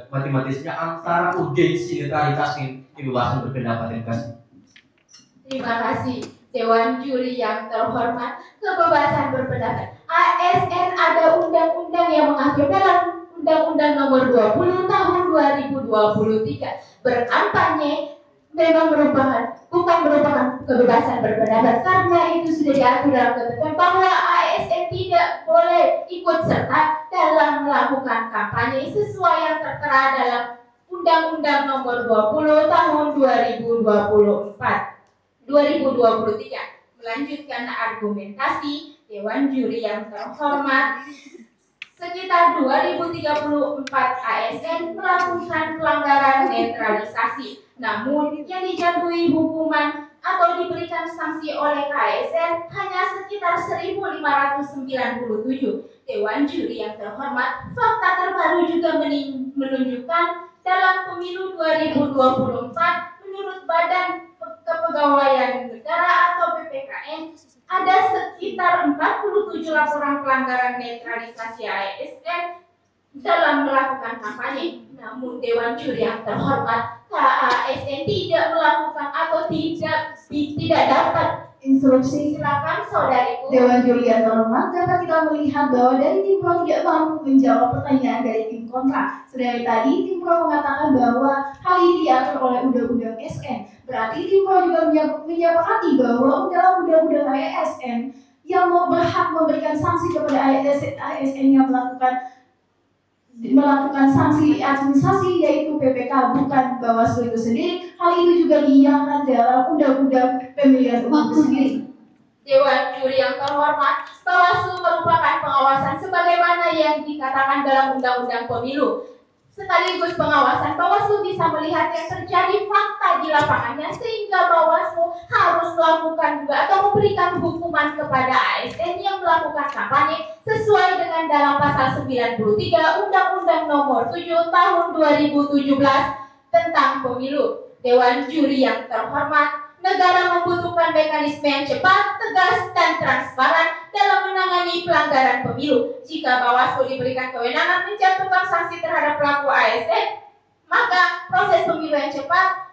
matematisnya antara urgensi netralitas dan kebebasan berpendapat? Terima kasih. Terima kasih Dewan juri yang terhormat, kebebasan berpendapat. ASN ada undang-undang yang mengatur dalam Undang-Undang Nomor 20 Tahun 2023. Berkampanye memang bukan merupakan kebebasan berpendapat, karena itu sudah diatur dalam ketentuan bahwa ASN tidak boleh ikut serta dalam melakukan kampanye sesuai yang tertera dalam Undang-Undang Nomor 20 Tahun 2023. Melanjutkan argumentasi, Dewan juri yang terhormat, sekitar 2034 ASN melakukan pelanggaran netralisasi. Namun yang dijatuhi hukuman atau diberikan sanksi oleh KSN hanya sekitar 1597. Dewan juri yang terhormat, fakta terbaru juga menunjukkan dalam pemilu 2024 menurut Badan Kepegawaian Negara atau BPKN ada sekitar 47 laporan pelanggaran netralisasi ASN dalam melakukan kampanye. Namun Dewan juri yang terhormat, KASN tidak melakukan atau tidak dapat instruksi. Silakan saudariku. Dewan juri yang terhormat, dapat kita melihat bahwa dari tim pro tidak mampu menjawab pertanyaan dari tim kontra. Sedari tadi tim pro mengatakan bahwa hal ini diatur oleh Undang-Undang SN. Berarti tim pro juga menyepakati bahwa dalam Undang-Undang ASN yang berhak memberikan sanksi kepada ASN yang melakukan sanksi administrasi yaitu PPK, bukan Bawaslu itu sendiri. Hal itu juga diiakan dalam Undang-Undang Pemilihan Umum sendiri. Dewan juri yang terhormat, Bawaslu merupakan pengawasan sebagaimana yang dikatakan dalam Undang-Undang Pemilu. Sekaligus pengawasan, Bawaslu bisa melihat yang terjadi fakta di lapangannya, sehingga Bawaslu harus melakukan juga atau memberikan hukuman kepada ASN yang melakukan kampanye sesuai dengan dalam pasal 93 Undang-Undang Nomor 7 Tahun 2017 tentang Pemilu. Dewan juri yang terhormat, negara membutuhkan mekanisme yang cepat, tegas, dan transparan dalam menangani pelanggaran pemilu. Jika Bawaslu diberikan kewenangan menjatuhkan sanksi terhadap pelaku ASN, maka proses pemilu yang cepat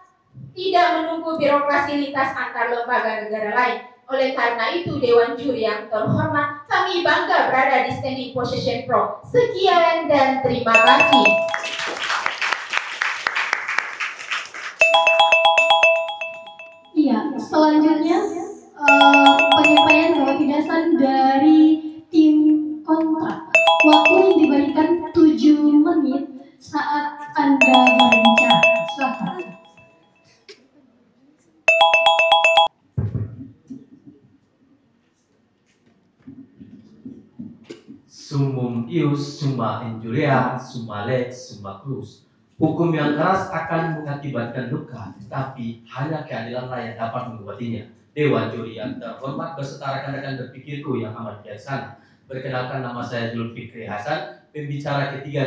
tidak menunggu birokrasi lintas antar lembaga negara lain. Oleh karena itu, Dewan juri yang terhormat, kami bangga berada di standing position pro. Sekian dan terima kasih. Iya, selanjutnya penyampaian bahwa pidasan dari tim kontra. Waktu yang diberikan 7 menit saat Anda berbicara. Silakan. Summum ius, summa injuria, summa lex, summa cruz. Hukum yang keras akan mengakibatkan luka, tetapi hanya keadilanlah yang dapat mengobatinya. Dewan juri yang terhormat beserta rekan-rekan berpikirku yang amat bijaksana. Perkenalkan, nama saya Zulfikri Hasan, pembicara kedua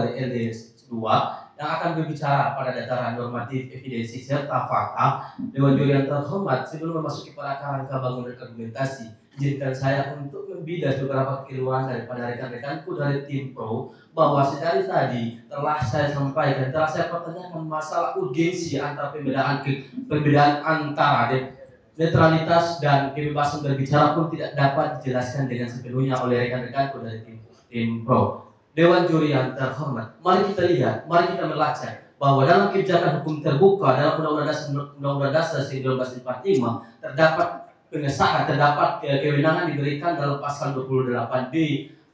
dari LDS 2 yang akan berbicara pada dataran normatif, evidensi serta fakta. Dewan juri yang terhormat, sebelum memasuki pada kerangka bangunan argumentasi, izinkan saya untuk membidas beberapa kekeliruan daripada rekan-rekanku dari tim pro, bahwa sedari tadi telah saya sampaikan, telah saya pertanyakan masalah urgensi antara perbedaan antara netralitas dan kebebasan berbicara pun tidak dapat dijelaskan dengan sepenuhnya oleh rekan-rekanku dari tim pro. Dewan juri yang terhormat, mari kita lihat, mari kita melacak bahwa dalam kebijakan hukum terbuka dalam Undang-Undang Dasar 1945 terdapat pengesahan, terdapat kewenangan diberikan dalam pasal 28B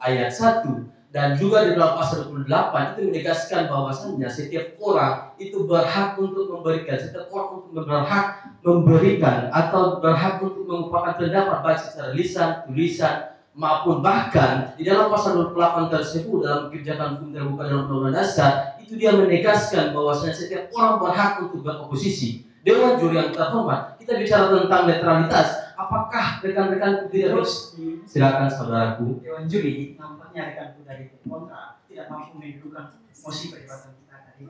ayat 1 dan juga di dalam pasal 28 itu menegaskan bahwasannya setiap orang itu berhak untuk memberikan, setiap orang untuk berhak memberikan atau berhak untuk mengungkapkan pendapat baik secara lisan, tulisan maupun bahkan di dalam pasal 28 tersebut dalam kebijakan hukum terbuka dalam Undang-Undang Dasar itu dia menegaskan bahwasanya setiap orang berhak untuk beroposisi. Dewan juri yang terhormat, kita bicara tentang netralitas. Apakah rekan-rekan tidak harus? Silakan saudaraku. Dewan juri, nampaknya rekanku dari kontra tidak mampu mendudukan mosi perdebatan kita tadi.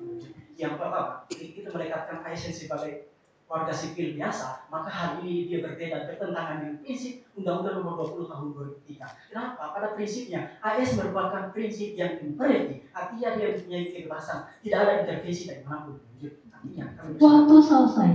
Yang pertama, kita mendekatkan ASN sebagai warga sipil biasa, maka hal ini dia berbeda bertentangan dengan prinsip Undang-Undang Nomor 20 Tahun 2003. Kenapa? Pada prinsipnya ASN merupakan prinsip yang imperatif, artinya dia mempunyai kebebasan, tidak ada intervensi dari manapun. Artinya, Waktu selesai.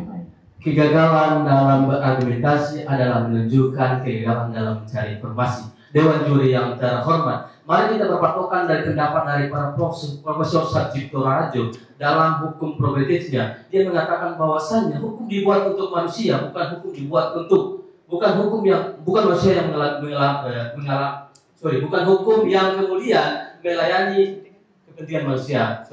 Kegagalan dalam berargumentasi adalah menunjukkan kegagalan dalam mencari informasi. Dewan juri yang terhormat, mari kita berpatokan dari pendapat dari para Profesor Sarjito Rajo dalam hukum progresifnya. Dia mengatakan bahwasannya hukum dibuat untuk manusia, bukan hukum dibuat untuk bukan manusia yang bukan hukum yang kemudian melayani kepentingan manusia.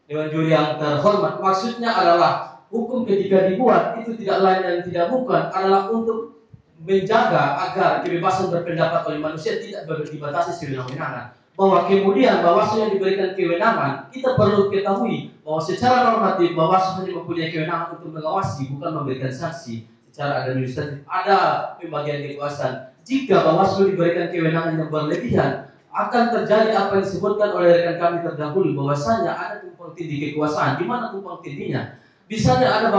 Dewan juri yang terhormat, maksudnya adalah hukum ketika dibuat itu tidak lain dan tidak bukan adalah untuk menjaga agar kebebasan berpendapat oleh manusia tidak dibatasi sewenang-wenangan. Bahwa kemudian Bawaslu yang diberikan kewenangan, kita perlu ketahui bahwa secara normatif Bawaslu hanya mempunyai kewenangan untuk mengawasi, bukan memberikan sanksi. Secara administratif ada pembagian kekuasaan. Jika Bawaslu diberikan kewenangan yang berlebihan, akan terjadi apa yang disebutkan oleh rekan kami terdahulu, bahwasanya ada tumpang tindih kekuasaan. Di mana tumpang tindihnya? Misalnya ada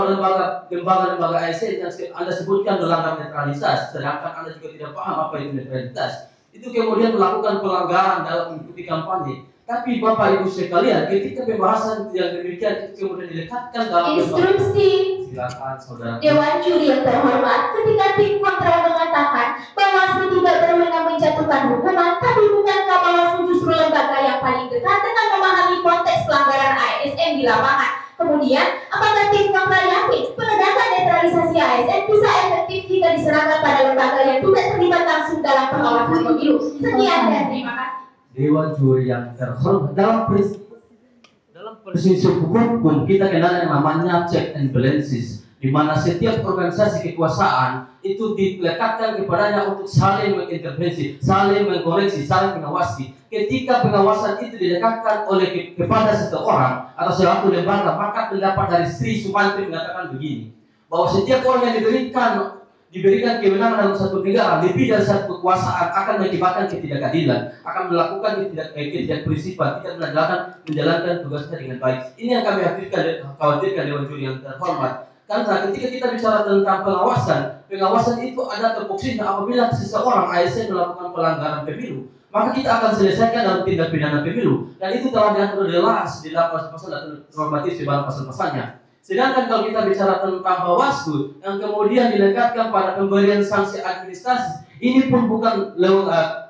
lembaga ASN yang Anda sebutkan melanggar netralitas, sedangkan Anda juga tidak paham apa itu netralitas. Itu kemudian melakukan pelanggaran dalam mengikuti kampanye. Tapi Bapak Ibu sekalian, ketika pembahasan yang demikian itu kemudian dilekatkan dalam Instruksi silakan saudara. Dewan Juri yang terhormat, ketika tim kontra mengatakan Bawaslu tidak berwenang menjatuhkan hukuman, tapi bukankah Bawaslu justru lembaga yang paling dekat dengan memahami konteks pelanggaran ASN di lapangan? Kemudian, apakah tim kontra yakin penegakan netralisasi ASN bisa efektif jika diserahkan pada lembaga yang tidak terlibat langsung dalam pengawasan pemilu? Sekian dan terima kasih. Dewan Juri yang terhormat, dalam prinsip hukum kita kenal yang namanya check and balances, di mana setiap organisasi kekuasaan itu dilekatkan kepadanya untuk saling mengintervensi, saling mengkoreksi, saling mengawasi. Ketika pengawasan itu dilekatkan oleh kepada seseorang atau suatu lembaga, maka pendapat dari Sri Sumantri mengatakan begini, bahwa setiap orang yang diberikan kewenangan dalam satu negara lebih dari satu kekuasaan akan mengakibatkan ketidakadilan, akan melakukan ketidakprinsipal, tidak menjalankan tugasnya dengan baik. Ini yang kami khawatirkan Dewan Juri yang terhormat. Karena ketika kita bicara tentang pengawasan itu ada tupoksinya. Apabila seseorang ASN melakukan pelanggaran pemilu, maka kita akan selesaikan dalam tindak pidana pemilu, dan itu telah diatur jelas di dalam pasal dan normatif di dalam pasal-pasalnya. Sedangkan kalau kita bicara tentang Bawaslu yang kemudian dilekatkan pada pemberian sanksi administrasi, ini pun bukan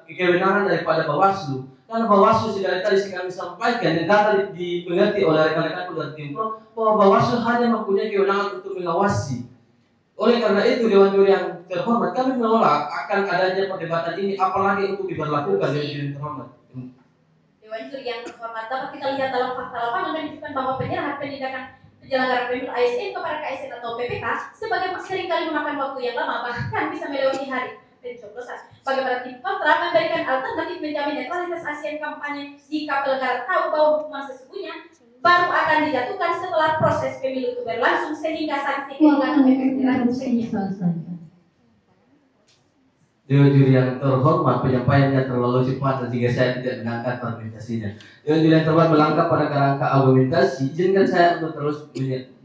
kewenangan daripada Bawaslu. Karena Bawaslu sekali tadi kami sampaikan dan dapat dimengerti oleh rekan-rekan dan tim pro bahwa Bawaslu hanya mempunyai kewenangan untuk mengawasi. Oleh karena itu Dewan Juri yang terhormat, kami menolak akan adanya perdebatan ini, apalagi untuk diberlakukan Dewan Juri yang terhormat. Dewan Juri yang terhormat, dapat kita lihat dalam fakta lapangan menunjukkan bahwa penyerahan penindakan penyelenggaraan pemilu ASN kepada KSN atau PPK sebagai seringkali memakan waktu yang lama, bahkan bisa melewati hari pencoblosan. Bagaimana tim kontra memberikan alternatif menjamin netralitas ASN kampanye jika penyelenggara tahu bahwa hukuman sesungguhnya baru akan dijatuhkan setelah proses pemilu itu berlangsung, sehingga sanksi kehilangan efek jerah. Dewan Juri yang terhormat, penyampaiannya terlalu cepat sehingga saya tidak mengangkat argumentasinya. Dewan Juri yang terhormat melangkah pada kerangka argumentasi. Izinkan saya untuk terus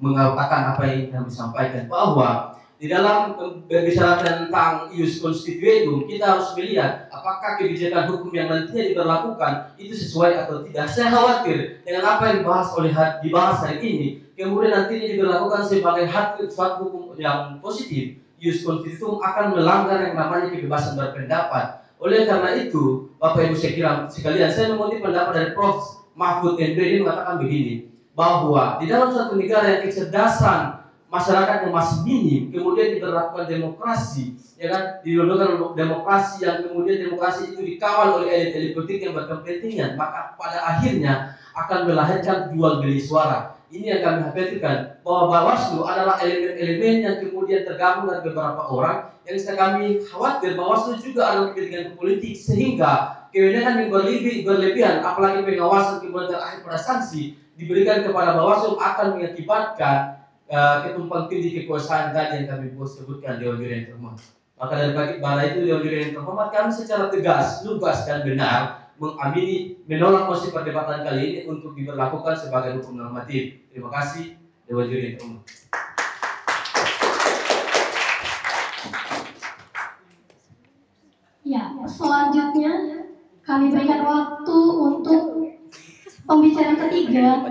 mengatakan apa yang kami sampaikan, bahwa di dalam berbicara tentang ius constituendum, kita harus melihat apakah kebijakan hukum yang nantinya diberlakukan itu sesuai atau tidak. Saya khawatir dengan apa yang dibahas hari ini, kemudian nantinya diberlakukan sebagai suatu hukum yang positif. Ius constituendum akan melanggar yang namanya kebebasan berpendapat. Oleh karena itu, Bapak Ibu sekalian, saya mengutip pendapat dari Prof. Mahfud MD, ini mengatakan begini, bahwa di dalam suatu negara yang kecerdasan masyarakat yang masih minim, kemudian diberlakukan demokrasi, ya kan, dilakukan demokrasi yang kemudian demokrasi itu dikawal oleh elit-elit politik yang berkepentingan, maka pada akhirnya akan melahirkan jual beli suara. Ini yang kami khawatirkan, bahwa Bawaslu adalah elemen-elemen yang kemudian tergabung dari beberapa orang, yang kami khawatir Bawaslu juga adalah kepentingan politik, sehingga kewenangan yang berlebihan, apalagi pengawasan kemudian terakhir pada sanksi diberikan kepada Bawaslu akan mengakibatkan ketumpang tindih kekuasaan tadi yang kami sebutkan Dewan Juri yang terhormat. Maka dari bala itu Dewan Juri yang terhormat, kami secara tegas, lugas dan benar menolak mosi perdebatan kali ini untuk diberlakukan sebagai hukum normatif. Terima kasih Dewan Juri yang terhormat. Ya, selanjutnya kami berikan waktu untuk pembicara ketiga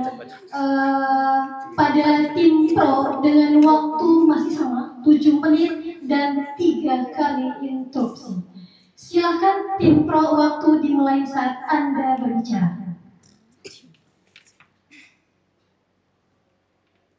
pada tim pro dengan waktu masih sama 7 menit dan 3 kali interupsi. Silakan tim pro, waktu dimulai saat Anda berbicara.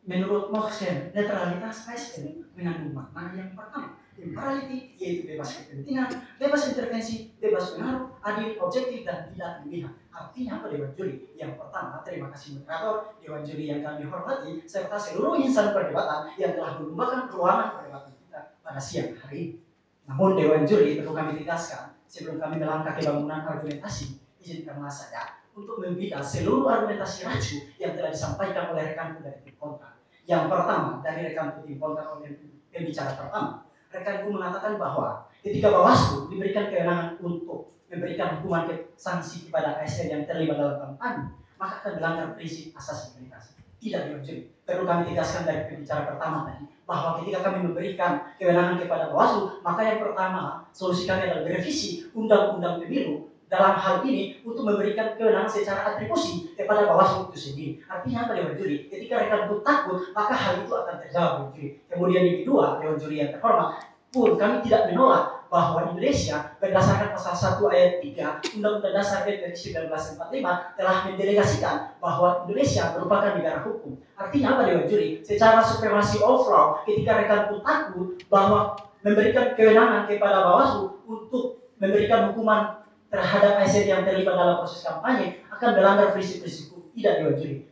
Menurut Mohsen, netralitas ASN mengandung makna yang pertama, impartiality, yaitu bebas kepentingan, bebas intervensi, bebas pengaruh, adil, objektif, dan tidak memihak. Artinya apa Dewan Juri? Yang pertama, terima kasih moderator, Dewan Juri yang kami hormati, serta seluruh insan perdebatan yang telah menyumbangkan ruangan perdebatan kita pada siang hari ini. Namun Dewan Juri perlu kami tegaskan, sebelum kami melangkah ke bangunan argumentasi, izinkanlah saya untuk membahas seluruh argumentasi raju yang telah disampaikan oleh rekanku dari tim kontra. Yang pertama, dari rekanku tim kontra oleh pembicara pertama, rekanku mengatakan bahwa ketika Bawaslu diberikan kewenangan untuk memberikan hukuman sanksi kepada ASN yang terlibat dalam kampanye, maka akan melanggar prinsip asas legalitas. Tidak Dewan Juri. Perlu kami tegaskan dari pembicara pertama tadi, bahwa ketika kami memberikan kewenangan kepada Bawaslu, maka yang pertama solusi kami adalah merevisi Undang-Undang Pemilu dalam hal ini untuk memberikan kewenangan secara atribusi kepada Bawaslu itu sendiri. Artinya apa Dewan Juri? Ketika rekan itu takut, maka hal itu akan terjawab Dewan Juri. Kemudian yang kedua, Dewan Juri yang terhormat, pun kami tidak menolak bahwa Indonesia berdasarkan pasal 1 ayat 3 Undang-Undang Dasar RI 1945 telah mendelegasikan bahwa Indonesia merupakan negara hukum. Artinya apa Dewan Juri? Secara supremasi of law, ketika rekan itu takut bahwa memberikan kewenangan kepada Bawaslu untuk memberikan hukuman terhadap ASN yang terlibat dalam proses kampanye akan melanggar prinsip-prinsip hukum. Tidak Dewan Juri.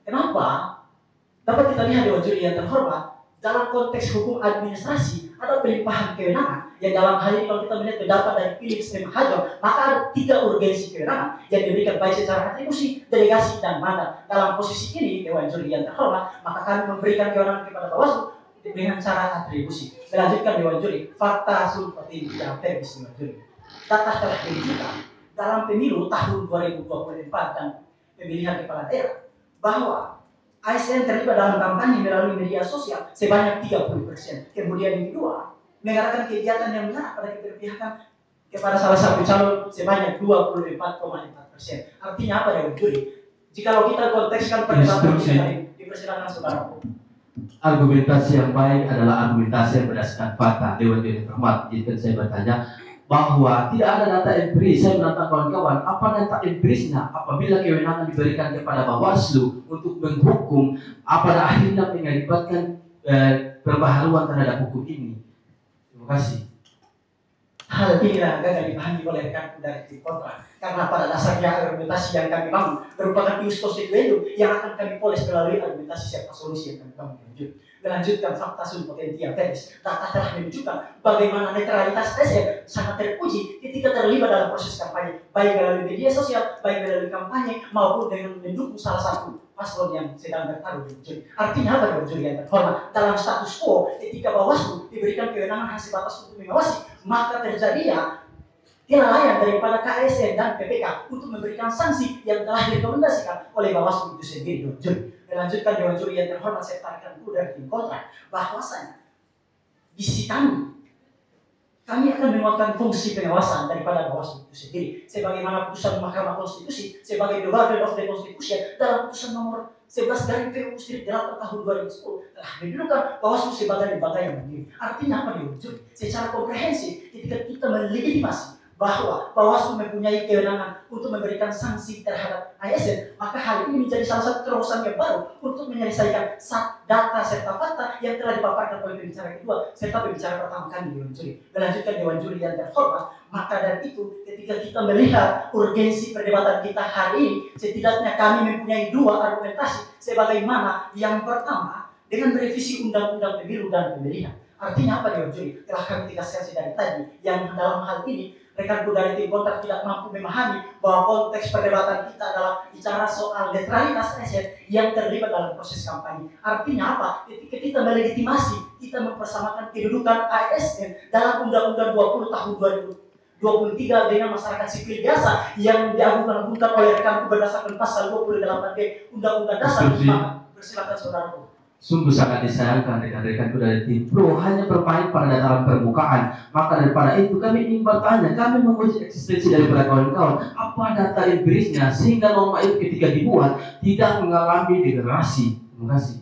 Kenapa? Dapat kita lihat Dewan Juri yang terhormat, dalam konteks hukum administrasi ada pelimpahan kewenangan yang dalam hal ini kalau kita melihat pendapat dari Philips Mahajor, maka ada 3 urgensi kewenangan yang diberikan baik secara atribusi, delegasi, dan mandat. Dalam posisi ini Dewan Juri yang terhormat, maka kami memberikan kewenangan kepada Bawaslu dengan cara atribusi. Melanjutkan Dewan Juri, fakta seperti yang terbis Dewan Juri. Data telah menunjukkan dalam pemilu tahun 2024 dan pemilihan kepala daerah bahwa ASN terlibat dalam kampanye melalui media sosial sebanyak 30%. Kemudian yang kedua, mengadakan kegiatan yang mengarah pada keberpihakan kepada salah satu calon sebanyak 24,4%. Artinya apa Dewan Juri? Jikalau kita kontekskan perdebatan ini, dipersilakan saudara. Argumentasi yang baik adalah argumentasi yang berdasarkan fakta. Dewan Juri terhormat, jika saya bertanya bahwa tidak ada data empiris, saya menantang kawan-kawan, apa data empirisnya apabila kewenangan diberikan kepada Bawaslu untuk menghukum, pada akhirnya mengakibatkan perbaharuan terhadap hukum ini. Terima kasih. Hal inilah gagal dipahami oleh rekan dari tim kontra, karena pada dasarnya argumentasi yang kami bangun merupakan ius constituendum yang akan kami poles melalui argumentasi serta solusi yang kami bangun. Melanjutkan fakta sum potentia teris, data telah menunjukkan bagaimana netralitas ASN sangat teruji ketika terlibat dalam proses kampanye, baik melalui media sosial, baik melalui kampanye, maupun dengan mendukung salah satu paslon yang sedang bertarung di juri. Artinya apa Dewan Juri yang terhormat? Dalam status quo, ketika Bawaslu diberikan kewenangan hanya sebatas untuk mengawasi, maka terjadinya kelalaian daripada KSN dan PPK untuk memberikan sanksi yang telah direkomendasikan oleh Bawaslu itu sendiri Dewan Juri. Melanjutkan Dewan Juri yang terhormat, saya tarik dulu dari tim kontra bahwasanya di sisi kami akan menguatkan fungsi pengawasan daripada Bawaslu itu sendiri sebagaimana putusan Mahkamah Konstitusi sebagai the guardian of the Constitution dalam putusan nomor 11 dari PU 8 tahun 2010 telah mendudukan Bawaslu sebagai lembaga yang mandiri. Artinya apa Dewan Juri? Secara komprehensif ketika kita melegitimasi bahwa Bawaslu mempunyai kewenangan untuk memberikan sanksi terhadap ASN, maka hal ini menjadi salah satu terobosan yang baru untuk menyelesaikan data serta fakta yang telah dipaparkan oleh pembicara kedua serta pembicara pertama kami Dewan Juri. Melanjutkan Dewan Juri yang terhormat, maka dari itu ketika kita melihat urgensi perdebatan kita hari ini, setidaknya kami mempunyai 2 argumentasi sebagaimana yang pertama dengan merevisi Undang-Undang Pemilu dan Pemilihan. Artinya apa Dewan Juri? Telah kami tegaskan dari tadi yang dalam hal ini rekanku dari tim kontra tidak mampu memahami bahwa konteks perdebatan kita adalah bicara soal netralitas ASN yang terlibat dalam proses kampanye. Artinya apa? Ketika kita melegitimasi, kita mempersamakan kedudukan ASN dalam Undang-Undang 20 tahun 2023 dengan masyarakat sipil biasa yang diagung-agungkan oleh rekanku berdasarkan pasal 28D Undang-Undang Dasar. Maka persilakan saudaraku. Sungguh sangat disayangkan rekan-rekanku dari tim pro hanya bermain pada dataran permukaan. Maka daripada itu kami ingin bertanya, kami menguji eksistensi daripada kawan-kawan, apa data empirisnya sehingga norma itu ketika dibuat tidak mengalami degradasi. Terima kasih.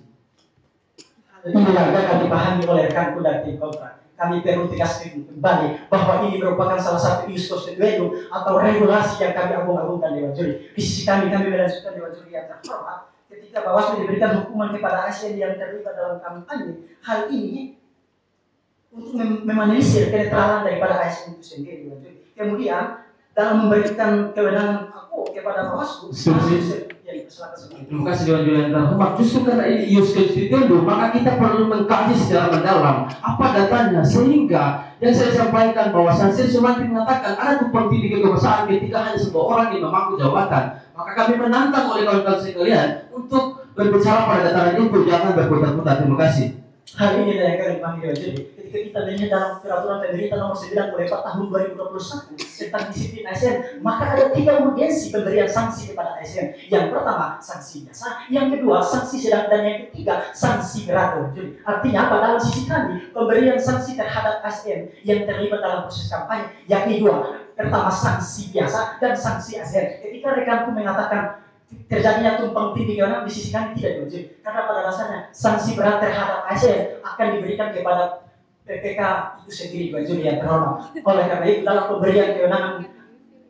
Inilah akan dipahami oleh rekanku dari tim kontra. Kami perlu tegaskan kembali bahwa ini merupakan salah satu ius constituendum atau regulasi yang kami agung-agungkan Dewan Juri. Di sisi kami melanjutkan Dewan Juri yang terhormat. Ketika Bawaslu diberikan hukuman kepada ASN yang terlibat dalam kampanye, hal ini untuk meminimalisir kenetralan daripada ASN itu sendiri. Kemudian dalam memberikan kewenangan aku kepada Bawaslu, terima kasih Dewan Juri yang terhormat. Justru karena ini ius constituendum, maka kita perlu mengkaji secara mendalam apa datanya, sehingga yang saya sampaikan bahwa Sansir Sumanti mengatakan ada tumpang tindih kekuasaan ketika hanya sebuah orang yang memangku jabatan. Maka kami menantang oleh kawan-kawan sekalian untuk berbicara pada dataran itu, jangan berputar-putar. Terima kasih. Hal ini yang kami panggil jadi ketika kita melihat dalam peraturan pemerintah nomor 94 tahun 2021 tentang disiplin ASN, maka ada 3 urgensi pemberian sanksi kepada ASN. Yang pertama sanksi biasa, yang kedua sanksi sedang, dan yang ketiga sanksi berat. Jadi artinya apa? Dalam sisi kami pemberian sanksi terhadap ASN yang terlibat dalam proses kampanye, yakni 2. Pertama sanksi biasa dan sanksi ASN. Ketika rekanku mengatakan terjadinya tumpang tindih kewenangan di sisi kami tidak diuji, karena pada dasarnya sanksi berat terhadap ASN akan diberikan kepada PPK itu sendiri, Pak Juli yang terhormat. Oleh karena itu dalam pemberian kewenangan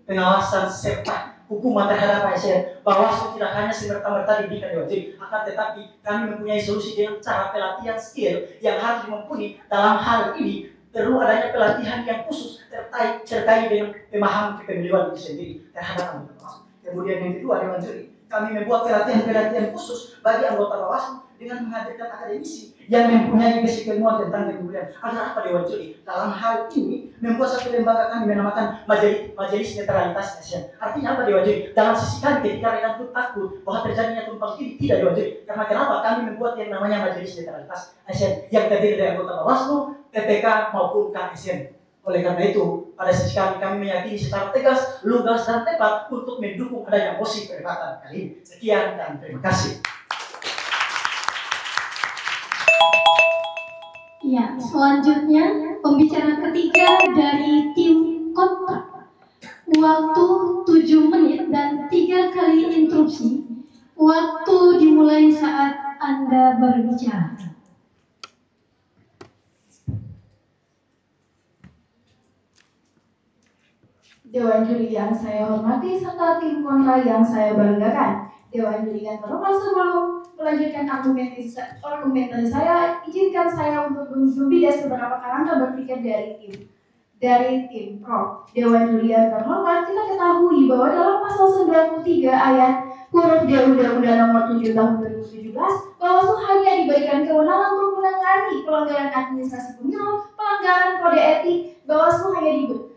pengawasan serta hukuman terhadap ASN, Bawaslu tidak hanya semerta-merta diberikan wajib, akan tetapi kami mempunyai solusi dengan cara pelatihan skill yang harus dimumpuni. Dalam hal ini perlu adanya pelatihan yang khusus terkait dengan pemahaman kepemiluan itu sendiri terhadap anggota Bawaslu. Kemudian yang kedua, Dewan Juri, kami membuat pelatihan khusus bagi anggota Bawaslu dengan menghadirkan akademisi yang mempunyai basic ilmuwan tentang kepemiluan. Agar apa, Dewan Juri? Dalam hal ini membuat satu lembaga kami menamakan Majelis Netralitas ASN. Artinya apa, Dewan Juri? Dalam sisi kami ketika rekan itu takut bahwa terjadinya tumpang tindih, tidak, Dewan Juri. Karena kenapa? Kami membuat yang namanya Majelis Netralitas ASN yang terdiri dari anggota Bawaslu, PPK maupun KSN. Oleh karena itu, pada sisi kami meyakini secara tegas, lugas, dan tepat untuk mendukung adanya mosi perdebatan kali ini. Sekian dan terima kasih. Ya, selanjutnya pembicara ketiga dari tim kontra. Waktu 7 menit dan 3 kali interupsi. Waktu dimulai saat Anda berbicara. Dewan Juri yang saya hormati serta tim kontra yang saya banggakan. Dewan Juri yang terhormat, sebelum melanjutkan argumentasi saya, izinkan saya untuk membidas beberapa kerangka berpikir dari tim pro. Dewan Juri yang terhormat, kita ketahui bahwa dalam pasal 93 ayat huruf D Undang-Undang Nomor 7 Tahun 2017, Bawaslu hanya diberikan kewenangan untuk menangani pelanggaran administrasi pemilu, pelanggaran kode etik. Bawaslu hanya diberi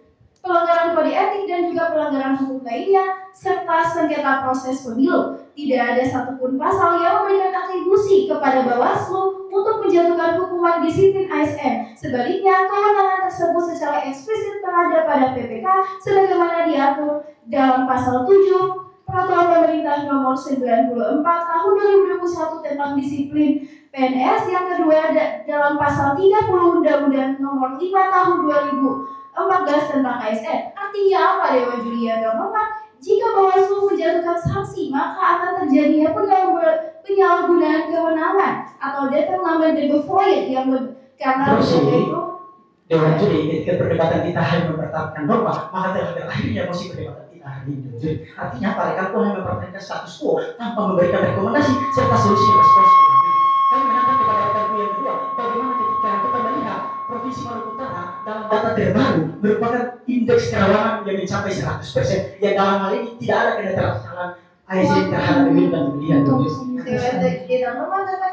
pelanggaran kode etik dan juga pelanggaran hukum lainnya, serta sengketa proses pemilu. Tidak ada satupun pasal yang memberikan atribusi kepada Bawaslu untuk menjatuhkan hukuman disiplin ASN. Sebaliknya, kewenangan tersebut secara eksplisit berada pada PPK sebagaimana diatur dalam pasal 7 Peraturan Pemerintah Nomor 94 Tahun 2021 tentang disiplin PNS. Yang kedua, dalam pasal 30 Undang-Undang Nomor 5 Tahun 2014 tentang ASN. Artinya apa, Dewan Juri yang terhormat? Jika Bawaslu menjatuhkan sanksi, maka akan terjadinya penyalahgunaan kewenangan atau data namanya devoid yang karena itu Dewan Juri, ketika perdebatan kita hanya mempertahankan norma, maka telah berakhirnya mosi perdebatan kita hari ini. Artinya apa? Rekan hanya mempertahankan status quo tanpa memberikan rekomendasi serta solusi yang responsif. Kami menantang kepada rekan yang kedua, bagaimana ketika kita melihat Provinsi Maluku Utara dalam data terbaru merupakan indeks kerawanan yang mencapai 100%, yang dalam hal ini tidak ada kenetralan ASN terhadap pemilu dan pemilihan. Dapat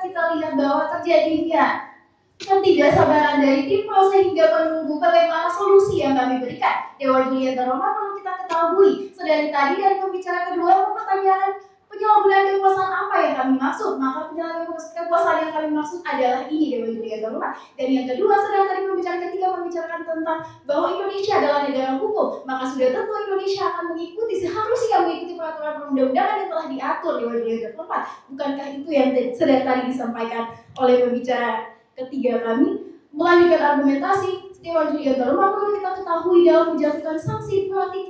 kita lihat bahwa terjadinya ketidaksabaran dari tim pro sehingga menunggu bagaimana solusi yang kami berikan. Dewan Juri yang terhormat, perlu kita ketahui sedari tadi dari pembicara kedua mempertanyakan penyalahgunaan kekuasaan apa yang kami maksud. Maka penyalahgunaan kekuasaan yang kami maksud adalah ini, Dewan Juri yang terhormat. Dan yang kedua, sedang tadi pembicara ketiga membicarakan tentang bahwa Indonesia adalah negara hukum, maka sudah tentu Indonesia akan seharusnya mengikuti peraturan perundang-undangan yang telah diatur, Dewan Juri yang terhormat. Bukankah itu yang sedang tadi disampaikan oleh pembicara ketiga kami? Melanjutkan argumentasi, Dewan Juri yang terhormat, perlu kita ketahui dalam menjatuhkan sanksi berarti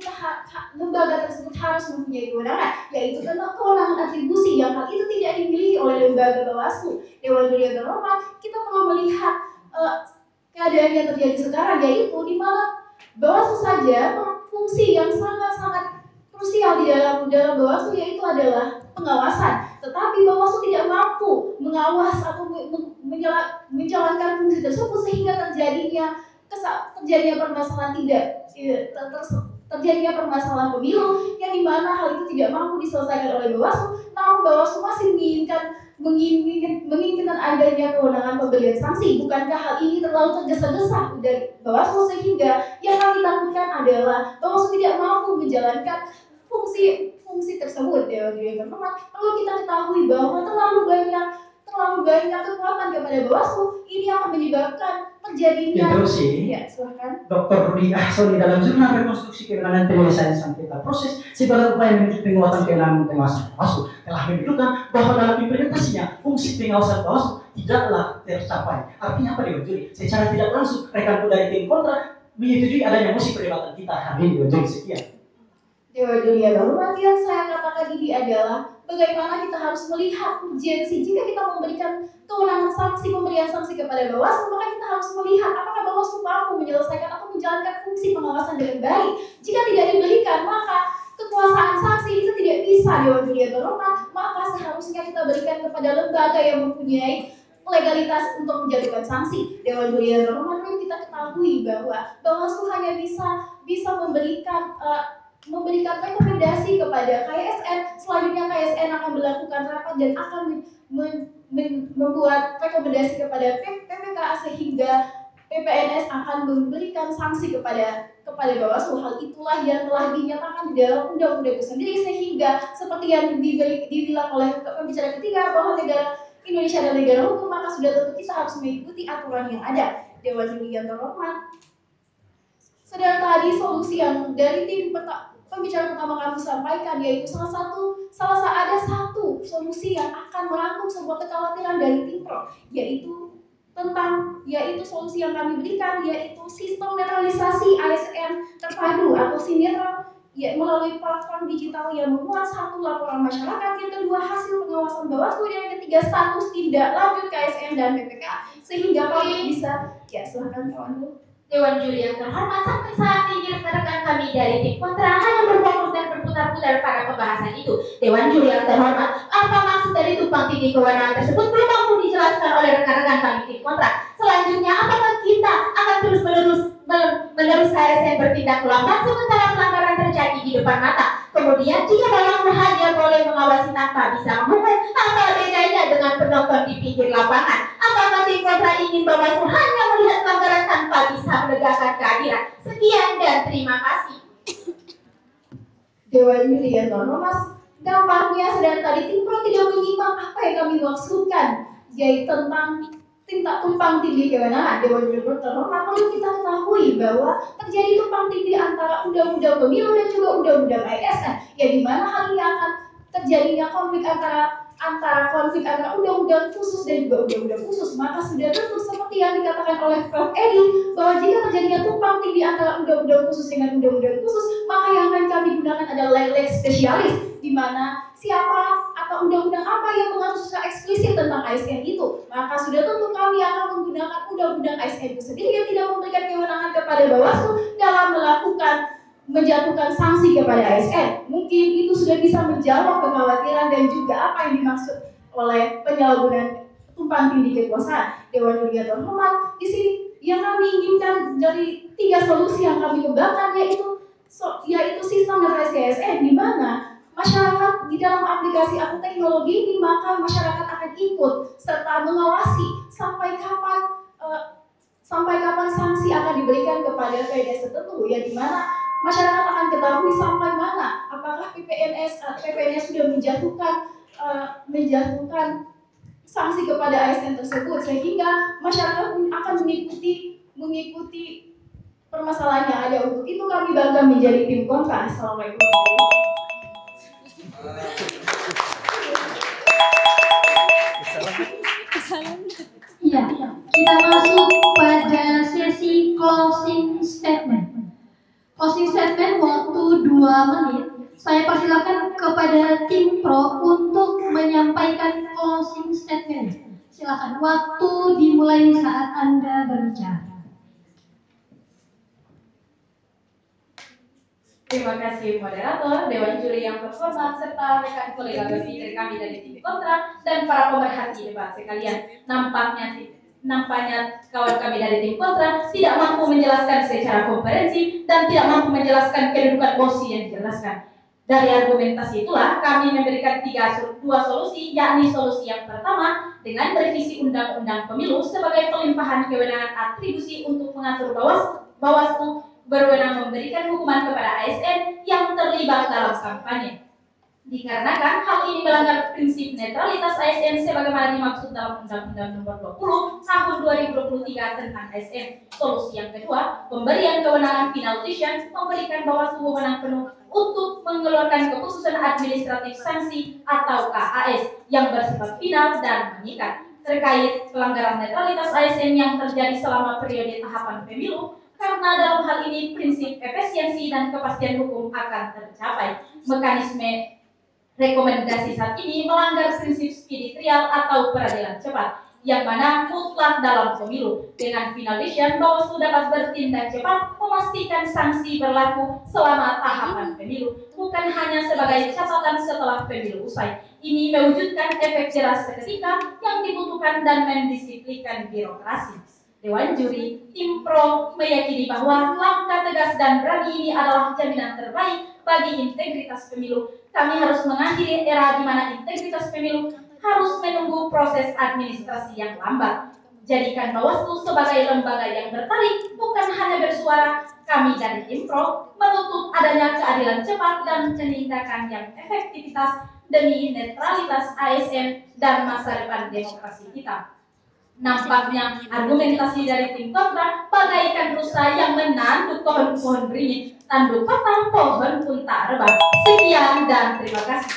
lembaga tersebut harus mempunyai kewenangan, yaitu tentang kewenangan atribusi yang hal itu tidak dimiliki oleh lembaga Bawaslu. Dewan Juri yang terhormat, kita perlu melihat keadaan yang terjadi sekarang, yaitu di mana Bawaslu saja fungsi yang sangat-sangat krusial di dalam Bawaslu, yaitu adalah pengawasan. Tetapi Bawaslu tidak mampu mengawas atau menjalankan fungsi tersebut sehingga terjadinya permasalahan pemilu yang dimana hal itu tidak mampu diselesaikan oleh Bawaslu. Namun Bawaslu masih menginginkan adanya kewenangan pemberian sanksi. Bukankah hal ini terlalu tergesa-gesa dari Bawaslu sehingga yang kami takutkan adalah Bawaslu tidak mampu menjalankan fungsi tersebut. Dewan Juri yang terhormat, perlu kita ketahui bahwa terlalu banyak kekuatan kepada Bawaslu ini akan menyebabkan terjadinya. Ya, silakan. Dr. Rudi Ahsoni dalam jurnal rekonstruksi kewenangan penyelesaian sengketa proses sebagai upaya menuju penguatan kewenangan pengawasan Bawaslu telah menunjukkan bahwa dalam implementasinya fungsi pengawasan Bawaslu tidaklah tercapai. Artinya apa, Dewan Juri? Secara tidak langsung rekanku dari tim kontra menyetujui adanya musim perdebatan kita hari ini. Jadi sekian. Dewa Julia Hormat, yang saya katakan ini adalah bagaimana kita harus melihat urgensi. Jika kita memberikan kewenangan sanksi, pemberian sanksi kepada Bawaslu, maka kita harus melihat apakah Bawaslu mampu menyelesaikan atau menjalankan fungsi pengawasan dengan baik. Jika tidak diberikan, maka kekuasaan sanksi itu tidak bisa Dewa Julia Hormat, maka seharusnya kita berikan kepada lembaga yang mempunyai legalitas untuk menjatuhkan sanksi. Dewan Julia Hormat, kita ketahui bahwa Bawaslu hanya bisa memberikan rekomendasi kepada KSN. Selanjutnya KSN akan melakukan rapat dan akan membuat rekomendasi kepada PPK sehingga PPNS akan memberikan sanksi kepada Bawaslu. Hal itulah yang telah dinyatakan di dalam undang-undang itu sendiri, sehingga seperti yang dibilang oleh pembicara ketiga bahwa negara Indonesia adalah negara hukum, maka sudah tentu kita harus mengikuti aturan yang ada. Dewan Julia Hormat, sedang tadi solusi yang dari tim pembicara pertama kami sampaikan, yaitu ada satu solusi yang akan merangkum sebuah kekhawatiran dari tim pro, yaitu solusi yang kami berikan, yaitu sistem netralisasi ASN terpadu atau sinetron, melalui platform digital yang memuat satu laporan masyarakat, yang kedua hasil pengawasan Bawaslu, yang ketiga status tindak lanjut KSN dan PPK, sehingga kami bisa, silahkan kawan dulu. Dewan Juri yang terhormat, sampai saat ini rekan-rekan kami dari tim kontra hanya berfokus dan berputar-putar pada pembahasan itu. Dewan Juri yang terhormat, apa maksud dari tumpang tindih kewenangan tersebut belum mampu dijelaskan oleh rekan-rekan kami tim kontra. Selanjutnya, apakah kita akan terus ASN bertindak lambat sementara pelanggaran terjadi di depan mata? Kemudian, jika Bawaslu hanya boleh mengawasi tanpa bisa menghukum, apa bedanya dengan penonton di pinggir lapangan? Apakah tim kontra ingin Bawaslu hanya melihat pelanggaran tanpa bisa menegakkan keadilan? Sekian dan terima kasih. Dewan Juri yang terhormat, dampaknya sedang tadi tim pro tidak menyimak apa yang kami maksudkan, yaitu tentang tindak tumpang tindih kewenangan. Dewan Juri terhormat, perlu kita ketahui bahwa terjadi tumpang tindih antara undang-undang pemilu dan juga undang-undang ASN, yang dimana hal ini akan terjadinya konflik antara undang-undang khusus dan juga undang-undang khusus. Maka sudah tentu seperti yang dikatakan oleh Prof. Edi, bahwa jika terjadinya tumpang tindih antara undang-undang khusus dengan undang-undang khusus, maka yang akan kami gunakan adalah lex spesialis, di mana siapa atau undang-undang apa yang mengatur secara eksplisit tentang ASN itu. Maka sudah tentu kami akan menggunakan undang-undang ASN itu sendiri yang tidak memberikan kewenangan kepada Bawaslu dalam menjatuhkan sanksi kepada ASN. Mungkin itu sudah bisa menjawab kekhawatiran dan juga apa yang dimaksud oleh penyalahgunaan tumpang tindih kekuasaan. Dewan Juri yang terhormat, di sini yang kami inginkan dari 3 solusi yang kami kembangkan, yaitu sistem netralisasi ASN, di mana masyarakat di dalam aplikasi atau teknologi ini, maka masyarakat akan ikut serta mengawasi sampai kapan sanksi akan diberikan kepada PNS tertentu, yang dimana masyarakat akan ketahui sampai mana apakah PPNS sudah menjatuhkan sanksi kepada ASN tersebut, sehingga masyarakat akan mengikuti permasalahan yang ada. Untuk itu kami bangga menjadi tim kontra. Assalamualaikum. Iya, kita masuk pada sesi closing statement. Closing statement waktu 2 menit. Saya persilakan kepada tim pro untuk menyampaikan closing statement. Silakan, waktu dimulai saat Anda berbicara. Terima kasih moderator, Dewan Juri yang terhormat, serta rekan kolega berpikir kami dari tim kontra dan para pemerhati debat sekalian. Nampaknya kawan kami dari tim kontra tidak mampu menjelaskan secara komprehensif dan tidak mampu menjelaskan kedudukan mosi yang dijelaskan. Dari argumentasi itulah kami memberikan 2 solusi, yakni solusi yang pertama dengan merevisi Undang-Undang Pemilu sebagai pelimpahan kewenangan atribusi untuk mengatur Bawaslu berwenang memberikan hukuman kepada ASN yang terlibat dalam kampanye. Dikarenakan hal ini melanggar prinsip netralitas ASN sebagaimana dimaksud dalam Undang-Undang Nomor 20 Tahun 2023 tentang ASN. Solusi yang kedua, pemberian kewenangan final decision, memberikan Bawaslu wewenang penuh untuk mengeluarkan keputusan administratif sanksi atau KAS yang bersifat final dan mengikat terkait pelanggaran netralitas ASN yang terjadi selama periode tahapan pemilu. karena dalam hal ini prinsip efisiensi dan kepastian hukum akan tercapai. Mekanisme rekomendasi saat ini melanggar prinsip speedy trial atau peradilan cepat, yang mana mutlak dalam pemilu. Dengan final decision, Bawaslu dapat bertindak cepat memastikan sanksi berlaku selama tahapan pemilu, bukan hanya sebagai catatan setelah pemilu usai. Ini mewujudkan efek jelas seketika yang dibutuhkan dan mendisiplinkan birokrasi. Dewan Juri, Tim Pro meyakini bahwa langkah tegas dan berani ini adalah jaminan terbaik bagi integritas pemilu. Kami harus mengakhiri era di mana integritas pemilu harus menunggu proses administrasi yang lambat. Jadikan Bawaslu sebagai lembaga yang bertarik, bukan hanya bersuara. Kami dari Tim Pro menuntut adanya keadilan cepat dan penindakan yang efektivitas demi netralitas ASN dan masa depan demokrasi kita. Nampaknya argumentasi dari tim kontra bagaikan rusa yang menanduk pohon-pohon beringin, tanduk patah pohon pun tak rebah. Sekian dan terima kasih.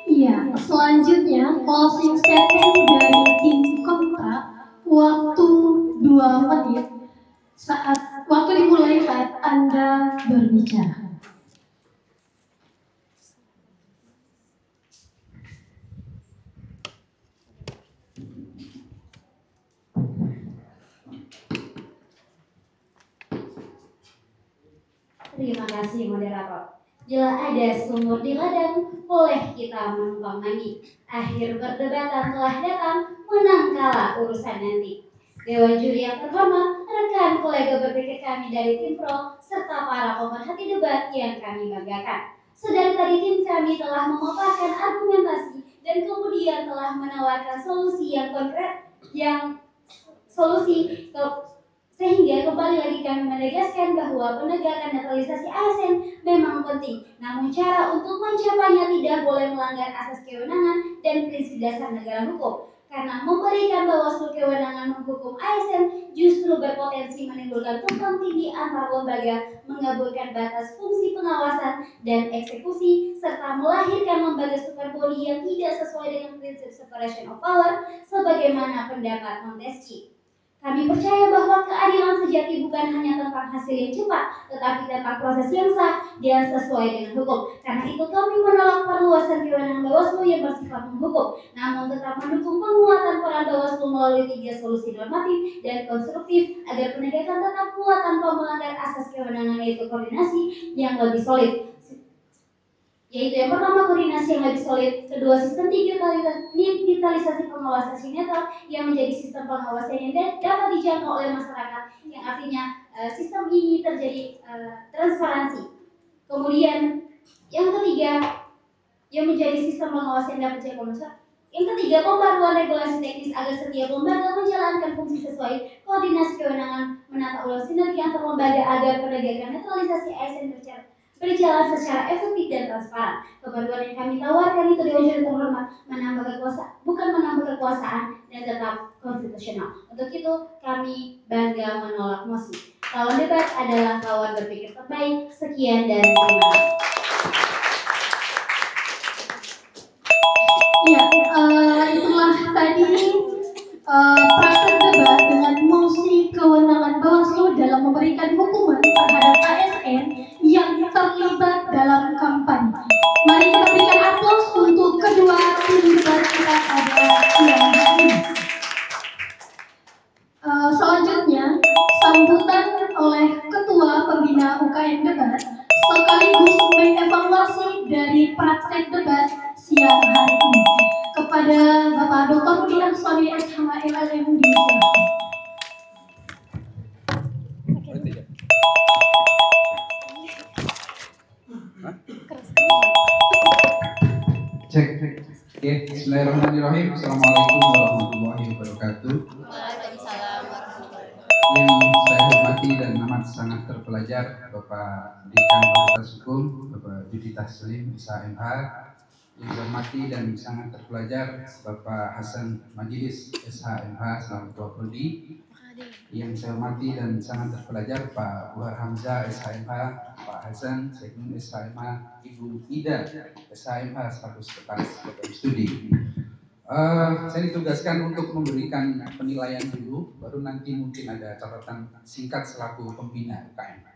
Iya, selanjutnya closing statement dari tim kontra, waktu 2 menit. Waktu dimulai saat Anda berbicara. Terima kasih moderator. Bila ada sumur di ladang, boleh kita menumpang mandi. Akhir perdebatan telah datang, menang kalah urusan nanti. Dewan Juri yang terhormat, rekan kolega berpikir kami dari Tim Pro, serta para pemerhati debat yang kami banggakan. Sedari tadi tim kami telah memaparkan argumentasi dan kemudian telah menawarkan solusi yang konkret, sehingga kembali lagi kami menegaskan bahwa penegakan netralisasi ASN memang penting, namun cara untuk mencapainya tidak boleh melanggar asas kewenangan dan prinsip dasar negara hukum. Karena memberikan Bawaslu kewenangan menghukum ASN justru berpotensi menimbulkan tumpang tindih antar lembaga, mengaburkan batas fungsi pengawasan dan eksekusi, serta melahirkan lembaga super body yang tidak sesuai dengan prinsip separation of power sebagaimana pendapat Montesquieu. Kami percaya bahwa keadilan sejati bukan hanya tentang hasil yang cepat, tetapi tentang proses yang sah dan sesuai dengan hukum. Karena itu kami menolak perluasan kewenangan Bawaslu yang bersifat menghukum, namun tetap mendukung penguatan peran Bawaslu melalui 3 solusi normatif dan konstruktif agar penegakan tetap kuat tanpa melanggar asas kewenangan, yaitu koordinasi yang lebih solid. Yang pertama, koordinasi yang lebih solid. Kedua, sistem digitalisasi pengawasan netral yang menjadi sistem pengawasan yang dapat dijangkau oleh masyarakat, yang artinya sistem ini terjadi transparansi. Kemudian yang ketiga, yang menjadi sistem pengawasan yang dapat dijangkau masyarakat. Yang ketiga, pembaruan regulasi teknis agar setiap lembaga menjalankan fungsi sesuai. Koordinasi kewenangan, menata ulang sinergi antar lembaga agar penegakan netralisasi ASN berjalan secara efektif dan transparan. Kebaruan yang kami tawarkan itu Dewan Juri terhormat bukan menambah kekuasaan dan tetap konstitusional. Untuk itu kami bangga menolak mosi. Lawan debat adalah kawan berpikir terbaik. Sekian dan terima kasih. Ya, itulah tadi praktek debat dengan mosi kewenangan Bawaslu dalam memberikan hukuman terhadap ASN yang terlibat dalam kampanye. Mari kita berikan aplaus untuk kedua tim debat kita pada siang hari ini. Selanjutnya, sambutan oleh Ketua Pembina UKM Debat sekaligus mengevaluasi dari praktek debat siang hari ini. Kepada Bapak Dr. Rudi Ansori SHMLM disilakan. Cek. Oke, bismillahirrahmanirrahim. Assalamualaikum warahmatullahi wabarakatuh. Yang saya hormati dan amat sangat terpelajar Bapak Dekan Fakultas Hukum, Bapak Yudi Taslim, SHMH. Yang saya hormati dan sangat terpelajar Bapak Hasan Majelis, SHMH, selaku Ketua Prodi. Yang saya hormati dan sangat terpelajar Pak Buhar Hamzah, SHMH, Pak Hasan Seknun, SHMH, Ibu Ida, SHMH, selaku Sekretaris Program Studi. Saya ditugaskan untuk memberikan penilaian dulu, baru nanti mungkin ada catatan singkat selaku pembina UKM.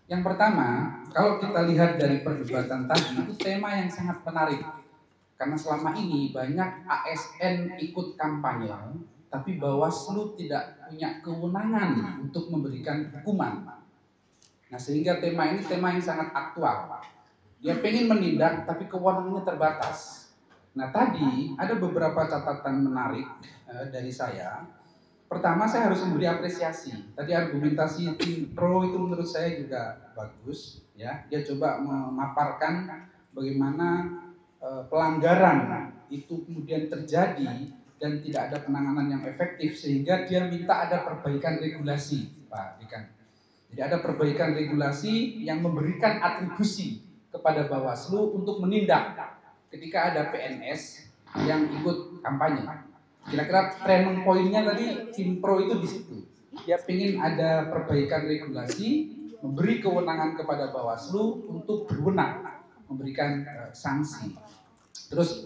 Yang pertama, kalau kita lihat dari perdebatan tadi, itu tema yang sangat menarik. Karena selama ini banyak ASN ikut kampanye, tapi Bawaslu tidak punya kewenangan untuk memberikan hukuman. Nah, sehingga tema ini tema yang sangat aktual. Dia pengen menindak, tapi kewenangannya terbatas. Nah, tadi ada beberapa catatan menarik dari saya. Pertama, saya harus memberi apresiasi. Tadi argumentasi tim pro itu menurut saya juga bagus, ya. Dia coba memaparkan bagaimana pelanggaran itu kemudian terjadi dan tidak ada penanganan yang efektif, sehingga dia minta ada perbaikan regulasi, Pak Dekan. Jadi ada perbaikan regulasi yang memberikan atribusi kepada Bawaslu untuk menindak ketika ada PNS yang ikut kampanye. Kira-kira training poinnya tadi tim pro itu di situ. Dia ingin ada perbaikan regulasi, memberi kewenangan kepada Bawaslu untuk berwenang memberikan sanksi. Terus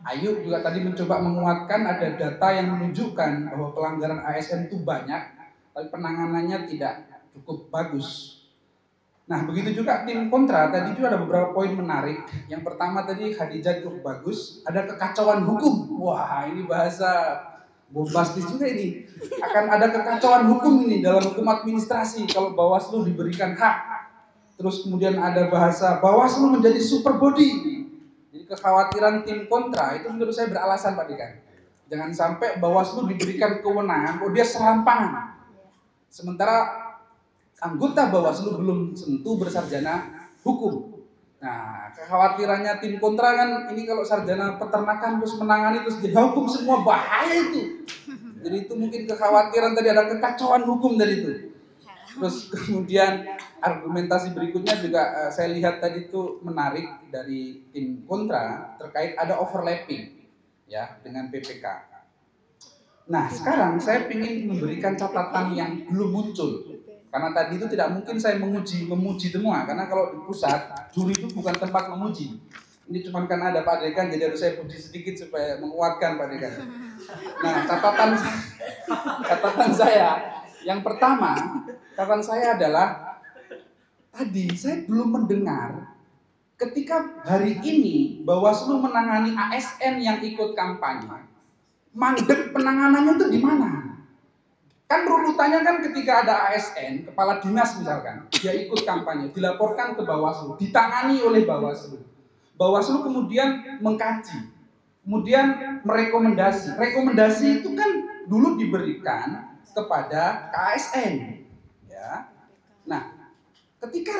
Ayu juga tadi mencoba menguatkan ada data yang menunjukkan bahwa pelanggaran ASN itu banyak, tapi penanganannya tidak cukup bagus. Nah, begitu juga tim kontra, tadi juga ada beberapa poin menarik. Yang pertama tadi Khadijah cukup bagus, ada kekacauan hukum. Wah, ini bahasa bombastis juga ini. Akan ada kekacauan hukum ini dalam hukum administrasi kalau Bawaslu diberikan hak. Terus kemudian ada bahasa Bawaslu menjadi super body. Jadi kekhawatiran tim kontra itu menurut saya beralasan, Pak Dekan. Jangan sampai Bawaslu diberikan kewenangan, oh dia serampangan. Sementara anggota Bawaslu belum tentu bersarjana hukum. Nah, kekhawatirannya tim kontra kan ini kalau sarjana peternakan terus menangani terus jadi hukum semua, bahaya itu. Jadi itu mungkin kekhawatiran tadi ada kekacauan hukum dari itu. Terus kemudian argumentasi berikutnya juga saya lihat tadi itu menarik dari tim kontra terkait ada overlapping ya dengan PPK. Nah, sekarang saya ingin memberikan catatan yang belum muncul. Karena tadi itu tidak mungkin saya memuji semua, karena kalau di pusat juri itu bukan tempat memuji. Ini cuma karena ada Pak Dekan, jadi harus saya puji sedikit supaya menguatkan Pak Dekan. Nah, catatan saya yang pertama, catatan saya adalah tadi saya belum mendengar ketika hari ini Bawaslu menangani ASN yang ikut kampanye, mandek penanganannya itu di mana? Kan runutannya kan ketika ada ASN, kepala dinas misalkan, dia ikut kampanye, dilaporkan ke Bawaslu, ditangani oleh Bawaslu. Bawaslu kemudian mengkaji, kemudian merekomendasi. Rekomendasi itu kan dulu diberikan kepada KASN. Ya. Nah, ketika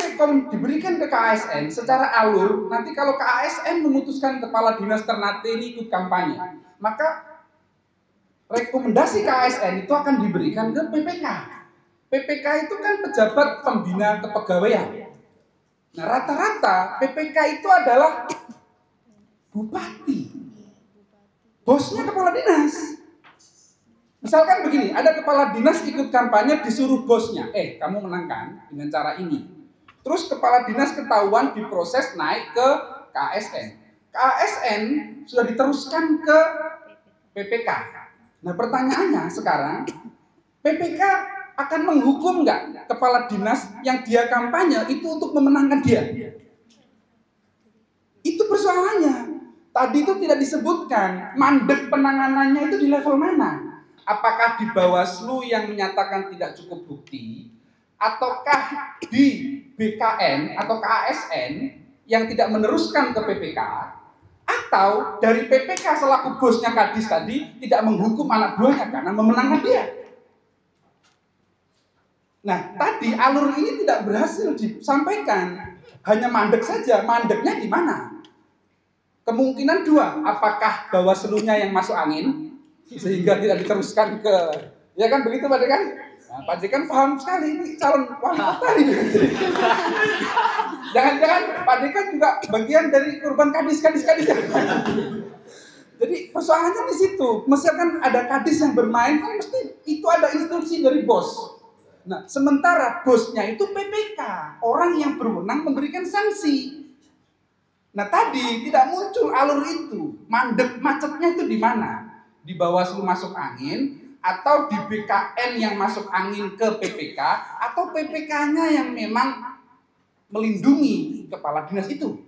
diberikan ke KASN secara alur, nanti kalau KASN memutuskan kepala dinas Ternate ini ikut kampanye, maka rekomendasi KASN itu akan diberikan ke PPK. PPK itu kan pejabat pembina kepegawaian. Nah, rata-rata PPK itu adalah bupati. Bosnya kepala dinas. Misalkan begini, ada kepala dinas ikut kampanye disuruh bosnya, kamu menangkan dengan cara ini. Terus kepala dinas ketahuan diproses naik ke KASN. KASN sudah diteruskan ke PPK. Nah, pertanyaannya sekarang, PPK akan menghukum nggak kepala dinas yang dia kampanye itu untuk memenangkan dia? Itu persoalannya. Tadi itu tidak disebutkan mandek penanganannya itu di level mana? Apakah di Bawaslu yang menyatakan tidak cukup bukti, ataukah di BKN atau KASN yang tidak meneruskan ke PPK? Atau dari PPK selaku bosnya Kadis tadi tidak menghukum anak buahnya karena memenangkan dia. Nah, tadi alur ini tidak berhasil disampaikan, hanya mandek saja. Mandeknya di mana? Kemungkinan dua, apakah Bawaslu-nya yang masuk angin sehingga tidak diteruskan ke, ya kan begitu Pak Dekan? Nah, Pak Dekan paham sekali ini calon wali kota ini. Jangan-jangan Pak Dekan juga bagian dari korban kadis. Jadi persoalannya di situ. Misalkan ada kadis yang bermain, kan mesti itu ada instruksi dari bos. Nah, sementara bosnya itu PPK, orang yang berwenang memberikan sanksi. Nah tadi tidak muncul alur itu, mandek macetnya itu di mana? Di Bawaslu masuk angin, atau di BKN yang masuk angin ke PPK, atau PPK-nya yang memang melindungi kepala dinas itu.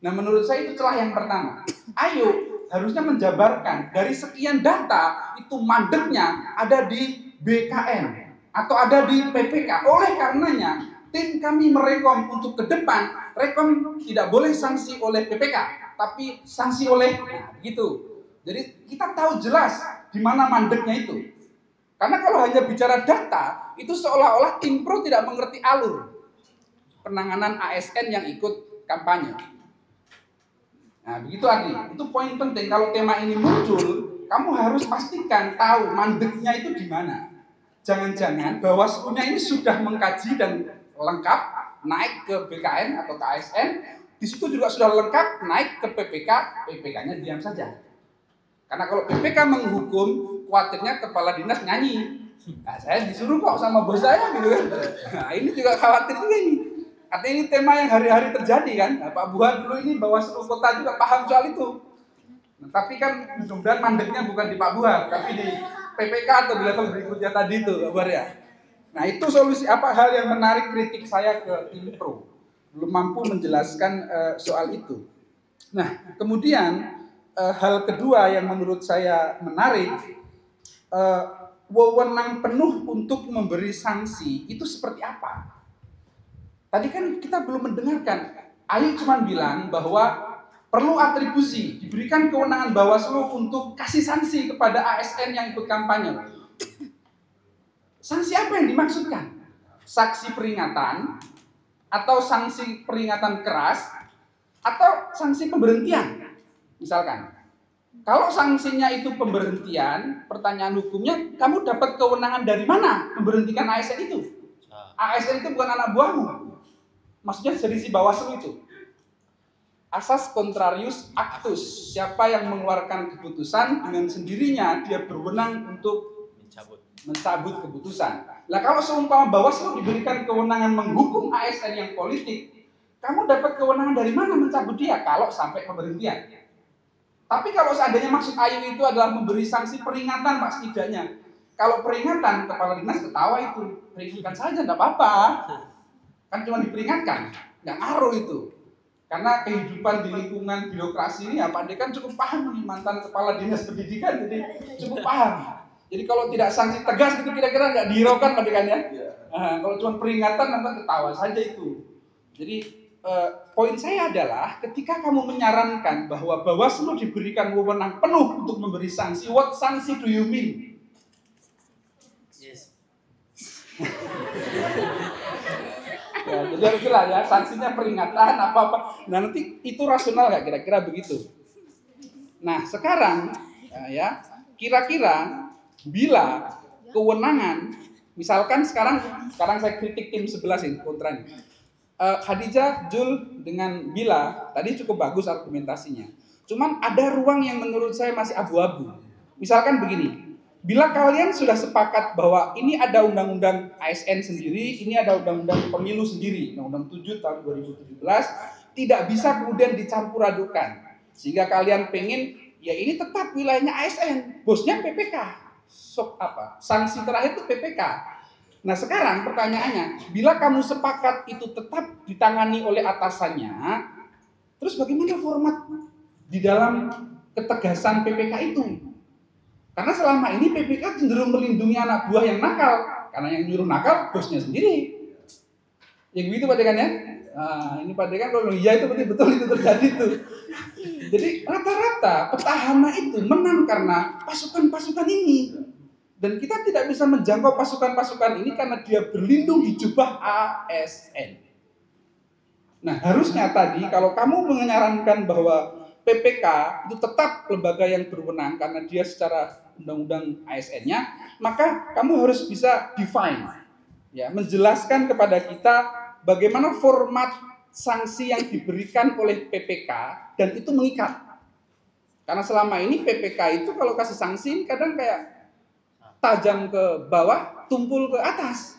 Nah menurut saya itu celah yang pertama. Ayo harusnya menjabarkan dari sekian data itu mandeknya ada di BKN atau ada di PPK. Oleh karenanya tim kami merekom untuk ke depan, rekom tidak boleh sanksi oleh PPK, tapi sanksi oleh gitu. Jadi kita tahu jelas di mana mandeknya itu. Karena kalau hanya bicara data, itu seolah-olah tim pro tidak mengerti alur penanganan ASN yang ikut kampanye. Nah, begitu Adi. Itu poin penting. Kalau tema ini muncul, kamu harus pastikan tahu mandeknya itu di mana. Jangan-jangan Bawaslu-nya ini sudah mengkaji dan lengkap naik ke BKN atau ke ASN, di situ juga sudah lengkap naik ke PPK, PPK-nya diam saja. Karena kalau PPK menghukum, khawatirnya kepala dinas nyanyi. Nah, saya disuruh kok sama bos saya gitu kan. Nah, ini juga khawatir juga ini. Artinya ini tema yang hari-hari terjadi kan. Nah, Pak Buhan dulu ini Bawaslu Kota juga paham soal itu. Nah, tapi kan mudah-mudahan mandeknya bukan di Pak Buhan, tapi di PPK atau di level berikutnya tadi itu, Pak Buhan ya. Nah, itu solusi apa hal yang menarik kritik saya ke tim pro. Belum mampu menjelaskan soal itu. Nah, kemudian hal kedua yang menurut saya menarik, wewenang penuh untuk memberi sanksi itu seperti apa? Tadi kan kita belum mendengarkan. Ayu cuma bilang bahwa perlu atribusi, diberikan kewenangan Bawaslu untuk kasih sanksi kepada ASN yang ikut kampanye. Sanksi apa yang dimaksudkan? Sanksi peringatan, atau sanksi peringatan keras, atau sanksi pemberhentian? Misalkan, kalau sanksinya itu pemberhentian, pertanyaan hukumnya, kamu dapat kewenangan dari mana memberhentikan ASN itu? ASN itu bukan anak buahmu. Maksudnya dari si Bawaslu itu. Asas contrarius actus, siapa yang mengeluarkan keputusan dengan sendirinya dia berwenang untuk mencabut keputusan. Nah kalau seumpama Bawaslu diberikan kewenangan menghukum ASN yang politik, kamu dapat kewenangan dari mana mencabut dia kalau sampai pemberhentian? Tapi kalau seandainya maksud Ayu itu adalah memberi sanksi peringatan Pak setidaknya. Kalau peringatan kepala dinas ketawa itu, peringatkan saja enggak apa-apa. Kan cuma diperingatkan, nggak ngaruh itu. Karena kehidupan di lingkungan birokrasi ini, Pak Ade kan cukup paham nih, mantan kepala dinas pendidikan, jadi cukup paham. Jadi kalau tidak sanksi tegas itu kira-kira nggak dihiraukan Pak Ade kan ya. Nah, kalau cuma peringatan nanti ketawa saja itu. Jadi poin saya adalah ketika kamu menyarankan bahwa Bawaslu diberikan wewenang penuh untuk memberi sanksi, what sanksi do you mean? Yes. Ya, jadi harus jelas ya, sanksinya peringatan apa-apa. Nah nanti itu rasional nggak kira-kira begitu. Nah sekarang ya kira-kira bila kewenangan, misalkan sekarang saya kritik tim 11 ini kontranya. Khadijah, Jul dengan Bila tadi cukup bagus argumentasinya. Cuman ada ruang yang menurut saya masih abu-abu. Misalkan begini. Bila kalian sudah sepakat bahwa ini ada undang-undang ASN sendiri, ini ada undang-undang pemilu sendiri, undang-undang 7 tahun 2017, tidak bisa kemudian dicampur adukan. Sehingga kalian pengen, ya ini tetap wilayahnya ASN, bosnya PPK. Sanksi terakhir itu PPK. Nah sekarang pertanyaannya, bila kamu sepakat itu tetap ditangani oleh atasannya, terus bagaimana format di dalam ketegasan PPK itu? Karena selama ini PPK cenderung melindungi anak buah yang nakal, karena yang nyuruh nakal bosnya sendiri. Ya begitu Pak Dekan ya. Nah, ini Pak Dekan kalau iya itu betul itu terjadi tuh. Jadi rata-rata petahana itu menang karena pasukan-pasukan ini. Dan kita tidak bisa menjangkau pasukan-pasukan ini karena dia berlindung di jubah ASN. Nah harusnya tadi kalau kamu menyarankan bahwa PPK itu tetap lembaga yang berwenang karena dia secara undang-undang ASN-nya, maka kamu harus bisa define, ya, menjelaskan kepada kita bagaimana format sanksi yang diberikan oleh PPK dan itu mengikat. Karena selama ini PPK itu kalau kasih sanksi kadang kayak tajam ke bawah, tumpul ke atas.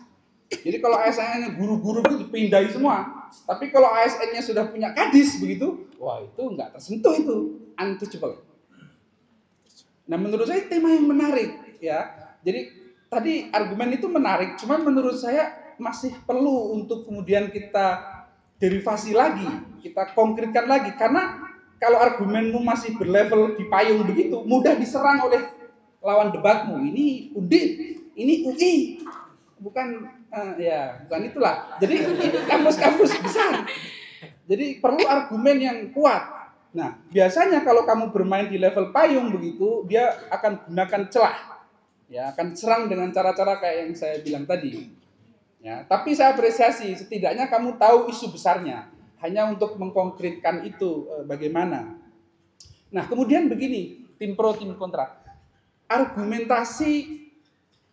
Jadi kalau ASN-nya guru-guru itu dipindahi semua. Tapi kalau ASN-nya sudah punya kadis begitu, wah itu nggak tersentuh itu, untouchable. Nah menurut saya tema yang menarik ya. Jadi tadi argumen itu menarik, cuman menurut saya masih perlu untuk kemudian kita derivasi lagi, kita konkretkan lagi. Karena kalau argumenmu masih berlevel di payung begitu, mudah diserang oleh lawan debatmu. Ini Undip, ini UI, bukan bukan itulah. Jadi ini kampus-kampus besar. Jadi perlu argumen yang kuat. Nah, biasanya kalau kamu bermain di level payung begitu, dia akan gunakan celah. Ya, akan serang dengan cara-cara kayak yang saya bilang tadi. Ya, tapi saya apresiasi setidaknya kamu tahu isu besarnya. Hanya untuk mengkonkretkan itu bagaimana. Nah, kemudian begini, tim pro, tim kontra. Argumentasi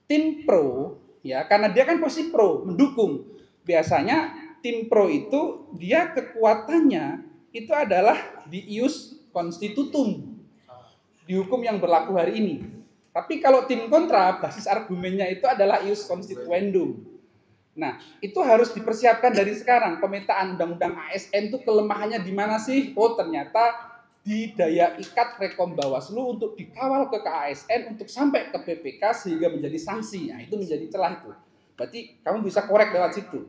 tim pro, ya, karena dia kan posisi pro, mendukung. Biasanya tim pro itu dia kekuatannya itu adalah di ius constitutum, di hukum yang berlaku hari ini. Tapi kalau tim kontra, basis argumennya itu adalah ius constituendum. Nah, itu harus dipersiapkan dari sekarang. Pemetaan undang-undang ASN itu kelemahannya di mana sih? Oh, ternyata di daya ikat Rekom Bawaslu untuk dikawal ke ASN untuk sampai ke PPK sehingga menjadi sanksi. Nah, itu menjadi celah itu. Berarti kamu bisa korek lewat situ.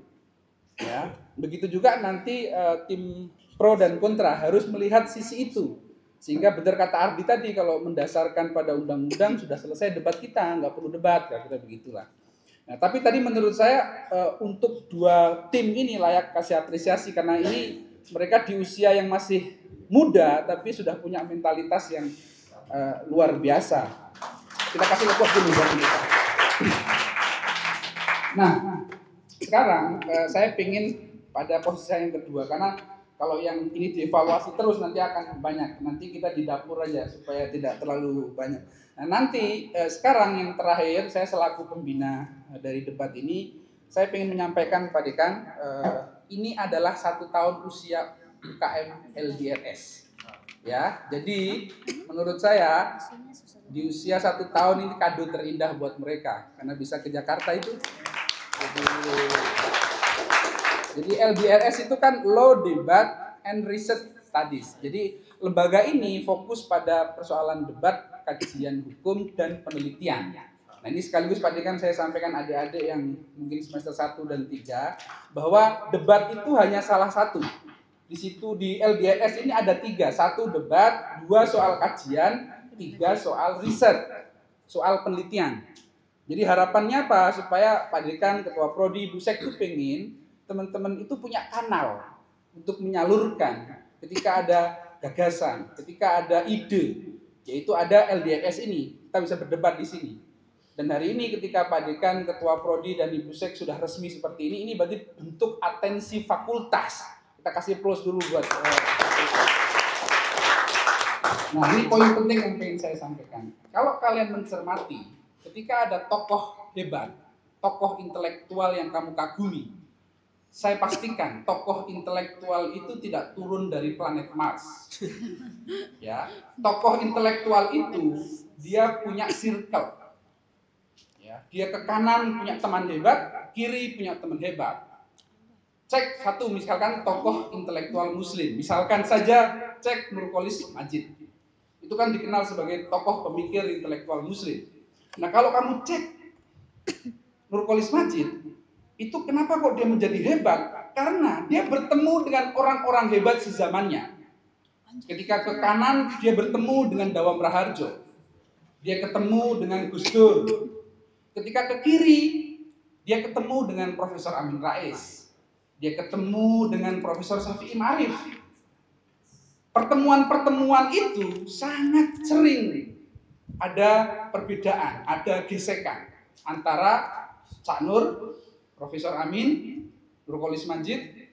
Ya, begitu juga nanti tim pro dan kontra harus melihat sisi itu. Sehingga benar kata Ardi tadi, kalau mendasarkan pada undang-undang sudah selesai debat kita, nggak perlu debat, kira-kira begitulah. Nah, tapi tadi menurut saya untuk dua tim ini layak kasih apresiasi karena ini mereka di usia yang masih muda tapi sudah punya mentalitas yang luar biasa. Kita kasih lepas dulu buat mereka. Nah, sekarang saya ingin pada posisi yang kedua karena kalau yang ini dievaluasi terus nanti akan banyak. Nanti kita di dapur aja supaya tidak terlalu banyak. Nah, nanti sekarang yang terakhir saya selaku pembina dari debat ini saya ingin menyampaikan kepada Kang ini adalah 1 tahun usia UKM LDRS. Ya, jadi menurut saya di usia 1 tahun ini kado terindah buat mereka karena bisa ke Jakarta itu. Jadi LDRS itu kan Law, Debat, and Research Studies. Jadi lembaga ini fokus pada persoalan debat, kajian hukum, dan penelitian. Nah ini sekaligus Pak Dekan saya sampaikan adik-adik yang mungkin semester 1 dan 3 bahwa debat itu hanya salah satu. Di situ di LDRS ini ada 3, 1 debat, 2 soal kajian, 3 soal riset, soal penelitian. Jadi harapannya apa? Supaya Pak Dekan, Ketua Prodi, Bu Sek itu pengen teman-teman itu punya kanal untuk menyalurkan ketika ada gagasan, ketika ada ide, yaitu ada LDRS ini, kita bisa berdebat di sini. Dan hari ini ketika Pak Dekan, Ketua Prodi, dan Ibu Sek sudah resmi seperti ini berarti bentuk atensi fakultas. Kita kasih plus dulu buat Nah ini poin penting yang ingin saya sampaikan. Kalau kalian mencermati, ketika ada tokoh hebat, tokoh intelektual yang kamu kagumi, saya pastikan tokoh intelektual itu tidak turun dari planet Mars. Ya, tokoh intelektual itu dia punya circle. Ya, dia ke kanan punya teman hebat, kiri punya teman hebat. Cek satu misalkan tokoh intelektual Muslim, misalkan saja cek Nurkolis Majid. Itu kan dikenal sebagai tokoh pemikir intelektual Muslim. Nah kalau kamu cek Nurkolis Majid, itu kenapa kok dia menjadi hebat? Karena dia bertemu dengan orang-orang hebat sezamannya. Ketika ke kanan, dia bertemu dengan Dawam Raharjo. Dia ketemu dengan Gus Dur. Ketika ke kiri, dia ketemu dengan Profesor Amin Rais. Dia ketemu dengan Profesor Syafi'i Ma'arif. Pertemuan-pertemuan itu sangat sering ada perbedaan, ada gesekan antara Cak Nur, Profesor Amin, Nurkolis Majid,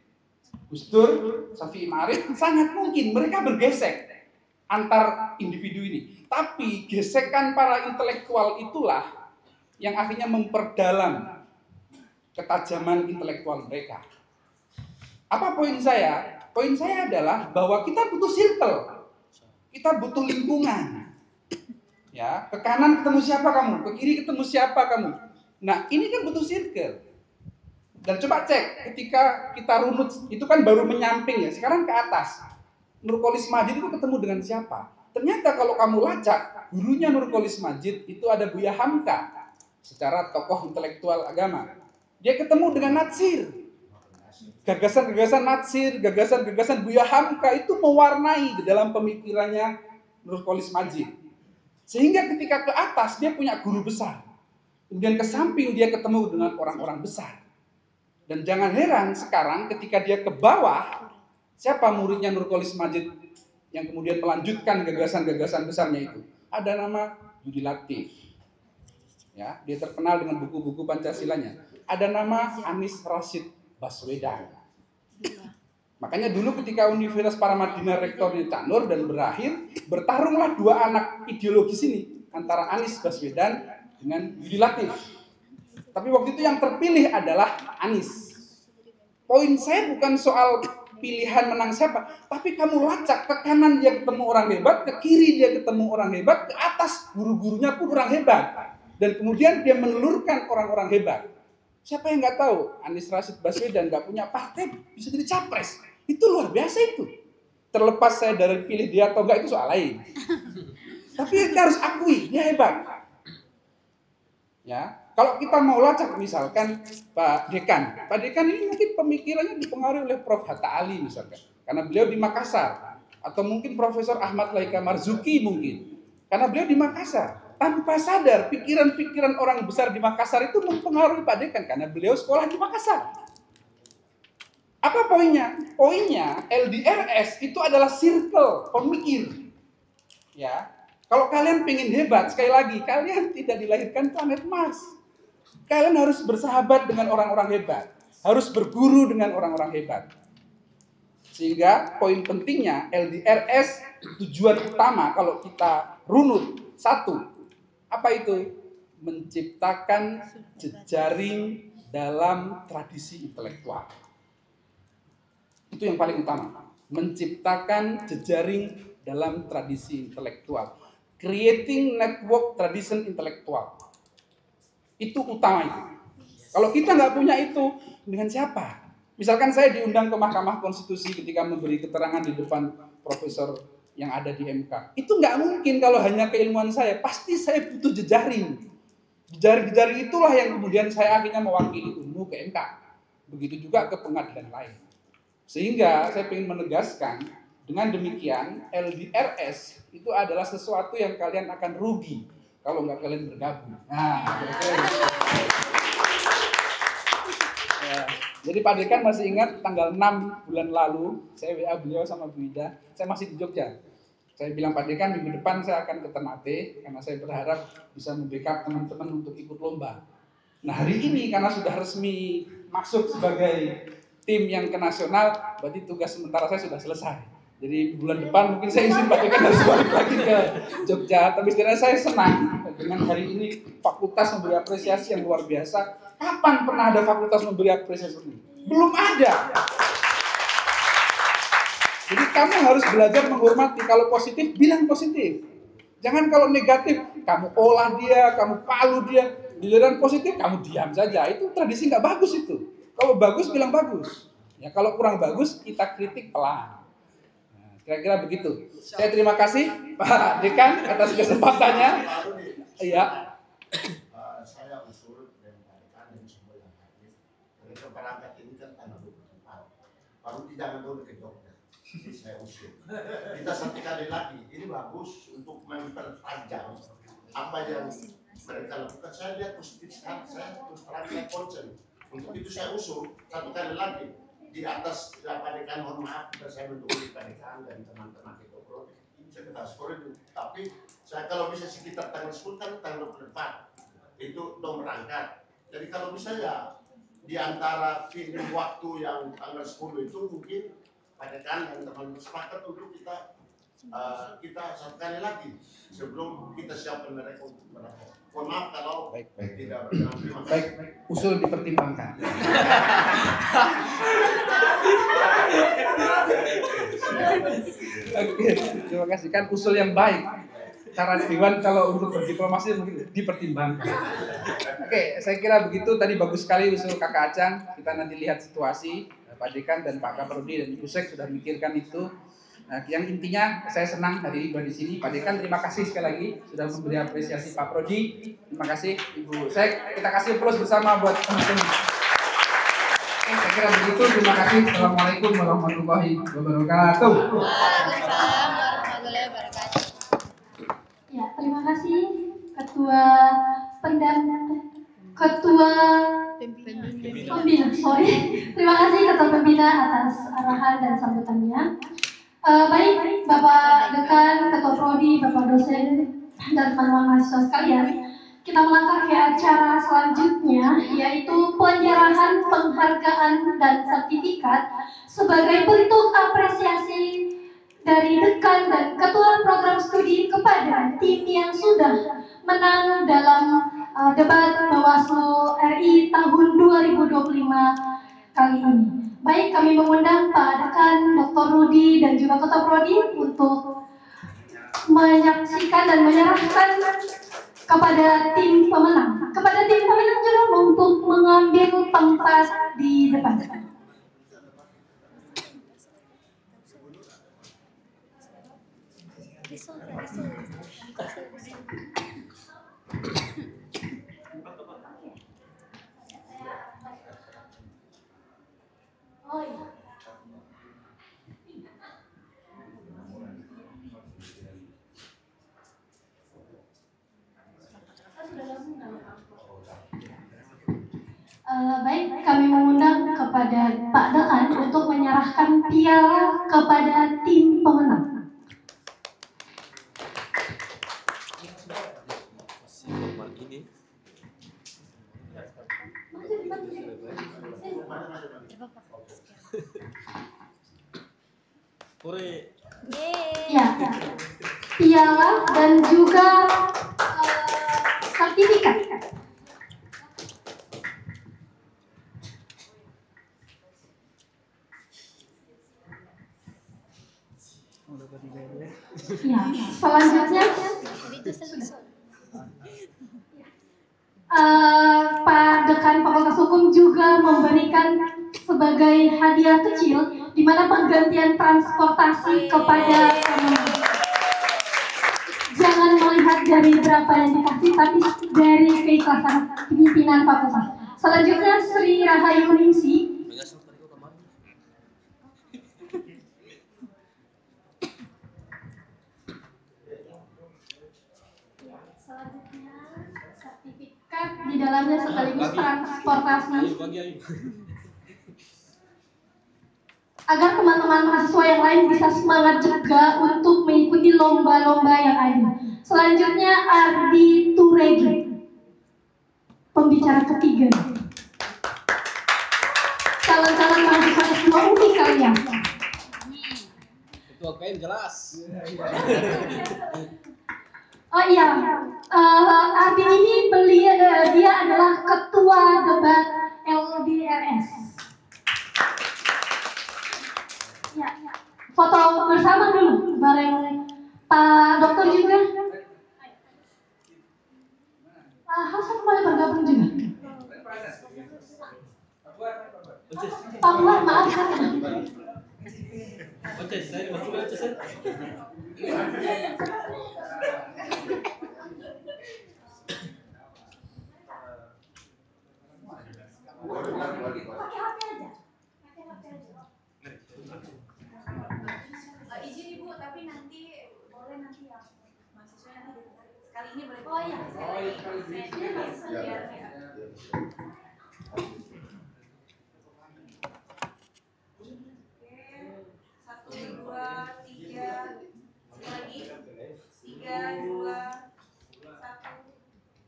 Gus Dur, Syafi'i Ma'arif, sangat mungkin mereka bergesek antar individu ini. Tapi gesekan para intelektual itulah yang akhirnya memperdalam ketajaman intelektual mereka. Apa poin saya? Poin saya adalah bahwa kita butuh circle, kita butuh lingkungan. Ya, ke kanan ketemu siapa kamu, ke kiri ketemu siapa kamu. Nah, ini kan butuh circle. Dan coba cek ketika kita runut, itu kan baru menyamping ya, sekarang ke atas. Nurkolis Majid itu ketemu dengan siapa? Ternyata kalau kamu lacak, gurunya Nurkolis Majid itu ada Buya Hamka, secara tokoh intelektual agama. Dia ketemu dengan Natsir. Gagasan-gagasan Natsir, gagasan-gagasan Buya Hamka itu mewarnai di dalam pemikirannya Nurkolis Majid. Sehingga ketika ke atas dia punya guru besar. Kemudian ke samping dia ketemu dengan orang-orang besar. Dan jangan heran sekarang ketika dia ke bawah, siapa muridnya Nurkolis Majid yang kemudian melanjutkan gagasan-gagasan besarnya itu? Ada nama Yudi Latif. Ya, dia terkenal dengan buku-buku Pancasilanya. Ada nama Anies Rashid Baswedan. Makanya dulu ketika Universitas Paramadina rektornya Cak Nur dan berakhir, bertarunglah dua anak ideologis ini antara Anies Baswedan dengan Yudi Latif. Tapi waktu itu yang terpilih adalah Anies. Poin saya bukan soal pilihan menang siapa, tapi kamu lacak, ke kanan dia ketemu orang hebat, ke kiri dia ketemu orang hebat, ke atas guru-gurunya pun orang hebat. Dan kemudian dia menelurkan orang-orang hebat. Siapa yang nggak tahu Anies Rashid Baswedan nggak punya partai bisa jadi capres? Itu luar biasa itu. Terlepas saya dari pilih dia atau enggak itu soal lain. Tapi kita harus akui dia hebat. Ya. Kalau kita mau lacak misalkan Pak Dekan ini mungkin pemikirannya dipengaruhi oleh Prof. Hatta Ali misalkan, karena beliau di Makassar, atau mungkin Profesor Ahmad Laika Marzuki mungkin, karena beliau di Makassar. Tanpa sadar pikiran-pikiran orang besar di Makassar itu mempengaruhi Pak Dekan karena beliau sekolah di Makassar. Apa poinnya? Poinnya LDRS itu adalah circle pemikir. Ya, kalau kalian pengen hebat, sekali lagi kalian tidak dilahirkan planet Mars. Kalian harus bersahabat dengan orang-orang hebat, harus berguru dengan orang-orang hebat. Sehingga poin pentingnya LDRS tujuan utama kalau kita runut satu, apa itu? Menciptakan jejaring dalam tradisi intelektual. Itu yang paling utama. Menciptakan jejaring dalam tradisi intelektual. Creating network tradition intelektual. Itu utama itu. Kalau kita nggak punya itu, dengan siapa? Misalkan saya diundang ke Mahkamah Konstitusi ketika memberi keterangan di depan profesor yang ada di MK. Itu nggak mungkin kalau hanya keilmuan saya. Pasti saya butuh jejaring. Jejaring itulah yang kemudian saya akhirnya mewakili ilmu ke MK. Begitu juga ke pengadilan lain. Sehingga saya ingin menegaskan, dengan demikian LDRS itu adalah sesuatu yang kalian akan rugi kalau nggak kalian bergabung. Nah, ya. Jadi Pak Dekan masih ingat tanggal 6 bulan lalu, saya WA beliau sama Bu Ida, saya masih di Jogja. Saya bilang Pak Dekan minggu depan saya akan ke Ternate, karena saya berharap bisa membackup teman-teman untuk ikut lomba. Nah hari ini karena sudah resmi masuk sebagai tim yang ke nasional, berarti tugas sementara saya sudah selesai. Jadi bulan depan mungkin saya izin Pak Dekan harus balik lagi ke Jogja. Tapi setidaknya saya senang dengan hari ini fakultas memberi apresiasi yang luar biasa. Kapan pernah ada fakultas memberi apresiasi ini? Belum ada. Jadi kamu harus belajar menghormati. Kalau positif, bilang positif. Jangan kalau negatif, kamu olah dia, kamu palu dia. Giliran positif, kamu diam saja. Itu tradisi nggak bagus itu. Kalau bagus, bilang bagus. Ya kalau kurang bagus, kita kritik pelan. Kira-kira begitu. Saya terima kasih Pak Dekan atas kesempatannya. Iya. Saya usul dan Pak Dekan dan semua yang hadir. Mereka perangkat ini kan tanah 24. Baru jangan dulu ke Jogja. Jadi saya usul. Kita satu kali lagi. Ini bagus untuk mempertajam apa yang mereka lakukan. Saya lihat positif sekali. Saya terus terang saya concern. Untuk itu saya usul satu kali lagi. Di atas Pak Dekan, mohon maaf saya mendukung Pak Dekan dan teman-teman di Kopro sekitar 10 itu. Tapi saya kalau bisa sekitar tanggal 10 kan tanggal 24 itu dong berangkat. Jadi kalau bisa ya di antara pilih waktu yang tanggal 10 itu mungkin Pak Dekan dan teman-teman sepakat untuk kita satu kali lagi sebelum kita siapkan mereka untuk berangkat. Mohon maaf kalau tidak berkenan. Baik, usul dipertimbangkan. Oke, terima kasih. Kan usul yang baik. syarat Iwan kalau untuk berdiplomasi mungkin dipertimbangkan. Oke, saya kira begitu. Tadi bagus sekali usul Kakak Acang. Kita nanti lihat situasi. Pak Dekan dan Pak Kaprodi dan Ibu Sek sudah memikirkan itu. Nah, yang intinya saya senang hari ini di sini. Pak Dekan terima kasih sekali lagi sudah memberi apresiasi Pak Prodi. Terima kasih Ibu Sek. Kita kasih plus bersama buat teman-teman. Oke, saya kira begitu. Terima kasih. Assalamualaikum warahmatullahi wabarakatuh. Waalaikumsalam warahmatullahi wabarakatuh. Ya, terima kasih Ketua Pembina, sorry. Terima kasih Ketua Pembina atas arahan dan sambutannya. Baik, Bapak Dekan, Ketua Prodi, Bapak dosen, dan teman-teman mahasiswa sekalian, kita melangkah ke acara selanjutnya, yaitu penyerahan penghargaan dan sertifikat sebagai bentuk apresiasi dari Dekan dan Ketua Program Studi kepada tim yang sudah menang dalam debat Bawaslu RI tahun 2025 kali ini. Baik, kami mengundang Pak Dekan, Dr. Rudi, dan juga Ketua Prodi untuk menyaksikan dan menyerahkan kepada tim pemenang. Kepada tim pemenang juga untuk mengambil tempat di depan. Oh iya. Baik, kami mengundang kepada Pak Dekan untuk menyerahkan piala kepada tim pemenang. Ya, piala dan juga sertifikat. Ya, selanjutnya Pak Dekan Fakultas Hukum juga memberikan sebagai hadiah kecil, di mana penggantian transportasi kepada pemenang. Jangan melihat dari berapa yang dikasih, tapi dari keikhlasan pimpinan fakultas. Selanjutnya Sri Rahayu Ningsi. Selanjutnya sertifikat di dalamnya sekaligus transportasi. Agar teman-teman mahasiswa yang lain bisa semangat juga untuk mengikuti lomba-lomba yang ada. Selanjutnya Ardi Turegi, pembicara ketiga. Calon-calon mahasiswa S2 UPI kalian. Ketua KM jelas. Oh iya, Ardi ini dia adalah ketua debat LDRS. Ya, foto bersama dulu bareng Pak Dokter juga. Hasan kembali bergabung juga. Pak Buat, maaf saya. Izin Ibu, tapi nanti boleh nanti yang mahasiswa nanti sekali ini boleh. Oh iya. Satu, dua, tiga, lagi, tiga, dua, satu.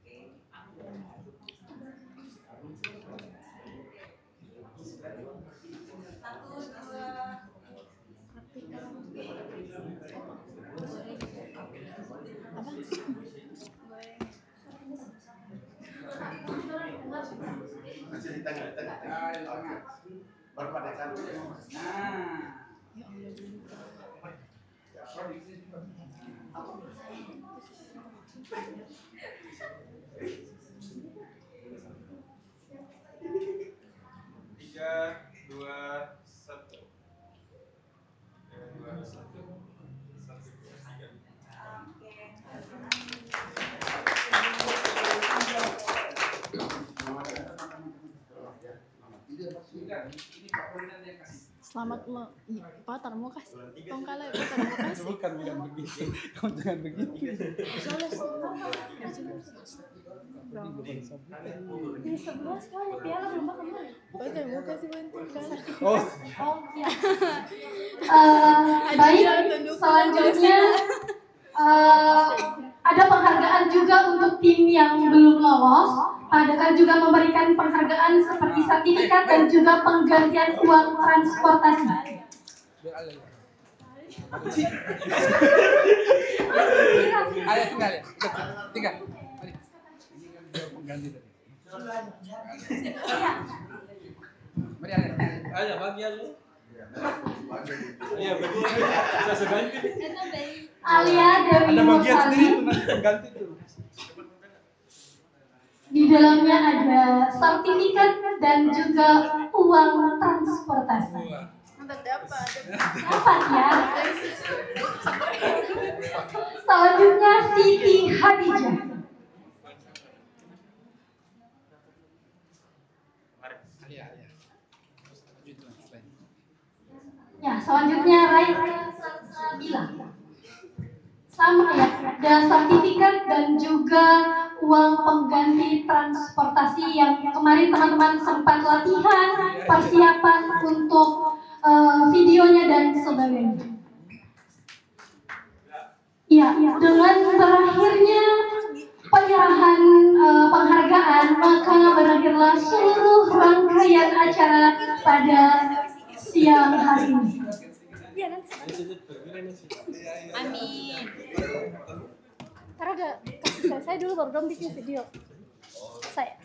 Oke. Satu, dua. Masih di tengah. Berpadakan. Nah. Selamat Pak Tarmo kasih. Tongkala Pak Tarmo kasih. Bukan begitu. Kamu jangan begitu. Ini 11 kali piala belum makan lagi. Pak Tarmo kasih bantuan. Oh, Ya. Baik, selanjutnya ada penghargaan juga untuk tim yang belum lolos. Adakan juga memberikan penghargaan seperti sertifikat dan juga penggantian uang transportasi. ayo tinggal ya. Tinggal. Mari. Ini kan dia pengganti tadi. Mari ayo. Ayo bagian lu. Iya betul. Saya seganti. Alia Dewi Ada bagian Mursali. sendiri tuh nanti pengganti tuh. Di dalamnya ada sertifikat dan juga uang transportasi. Dapat ya. Selanjutnya Siti Hadijah. Ya, selanjutnya Raika Salsabila. Sama ya, ada sertifikat dan juga uang pengganti transportasi yang kemarin teman-teman sempat latihan, persiapan untuk videonya dan sebagainya. Ya, dengan berakhirnya penyerahan penghargaan, maka berakhirlah seluruh rangkaian acara pada siang hari ini. Amin. Ntar ada kasih saya dulu baru dong bikin video. Saya.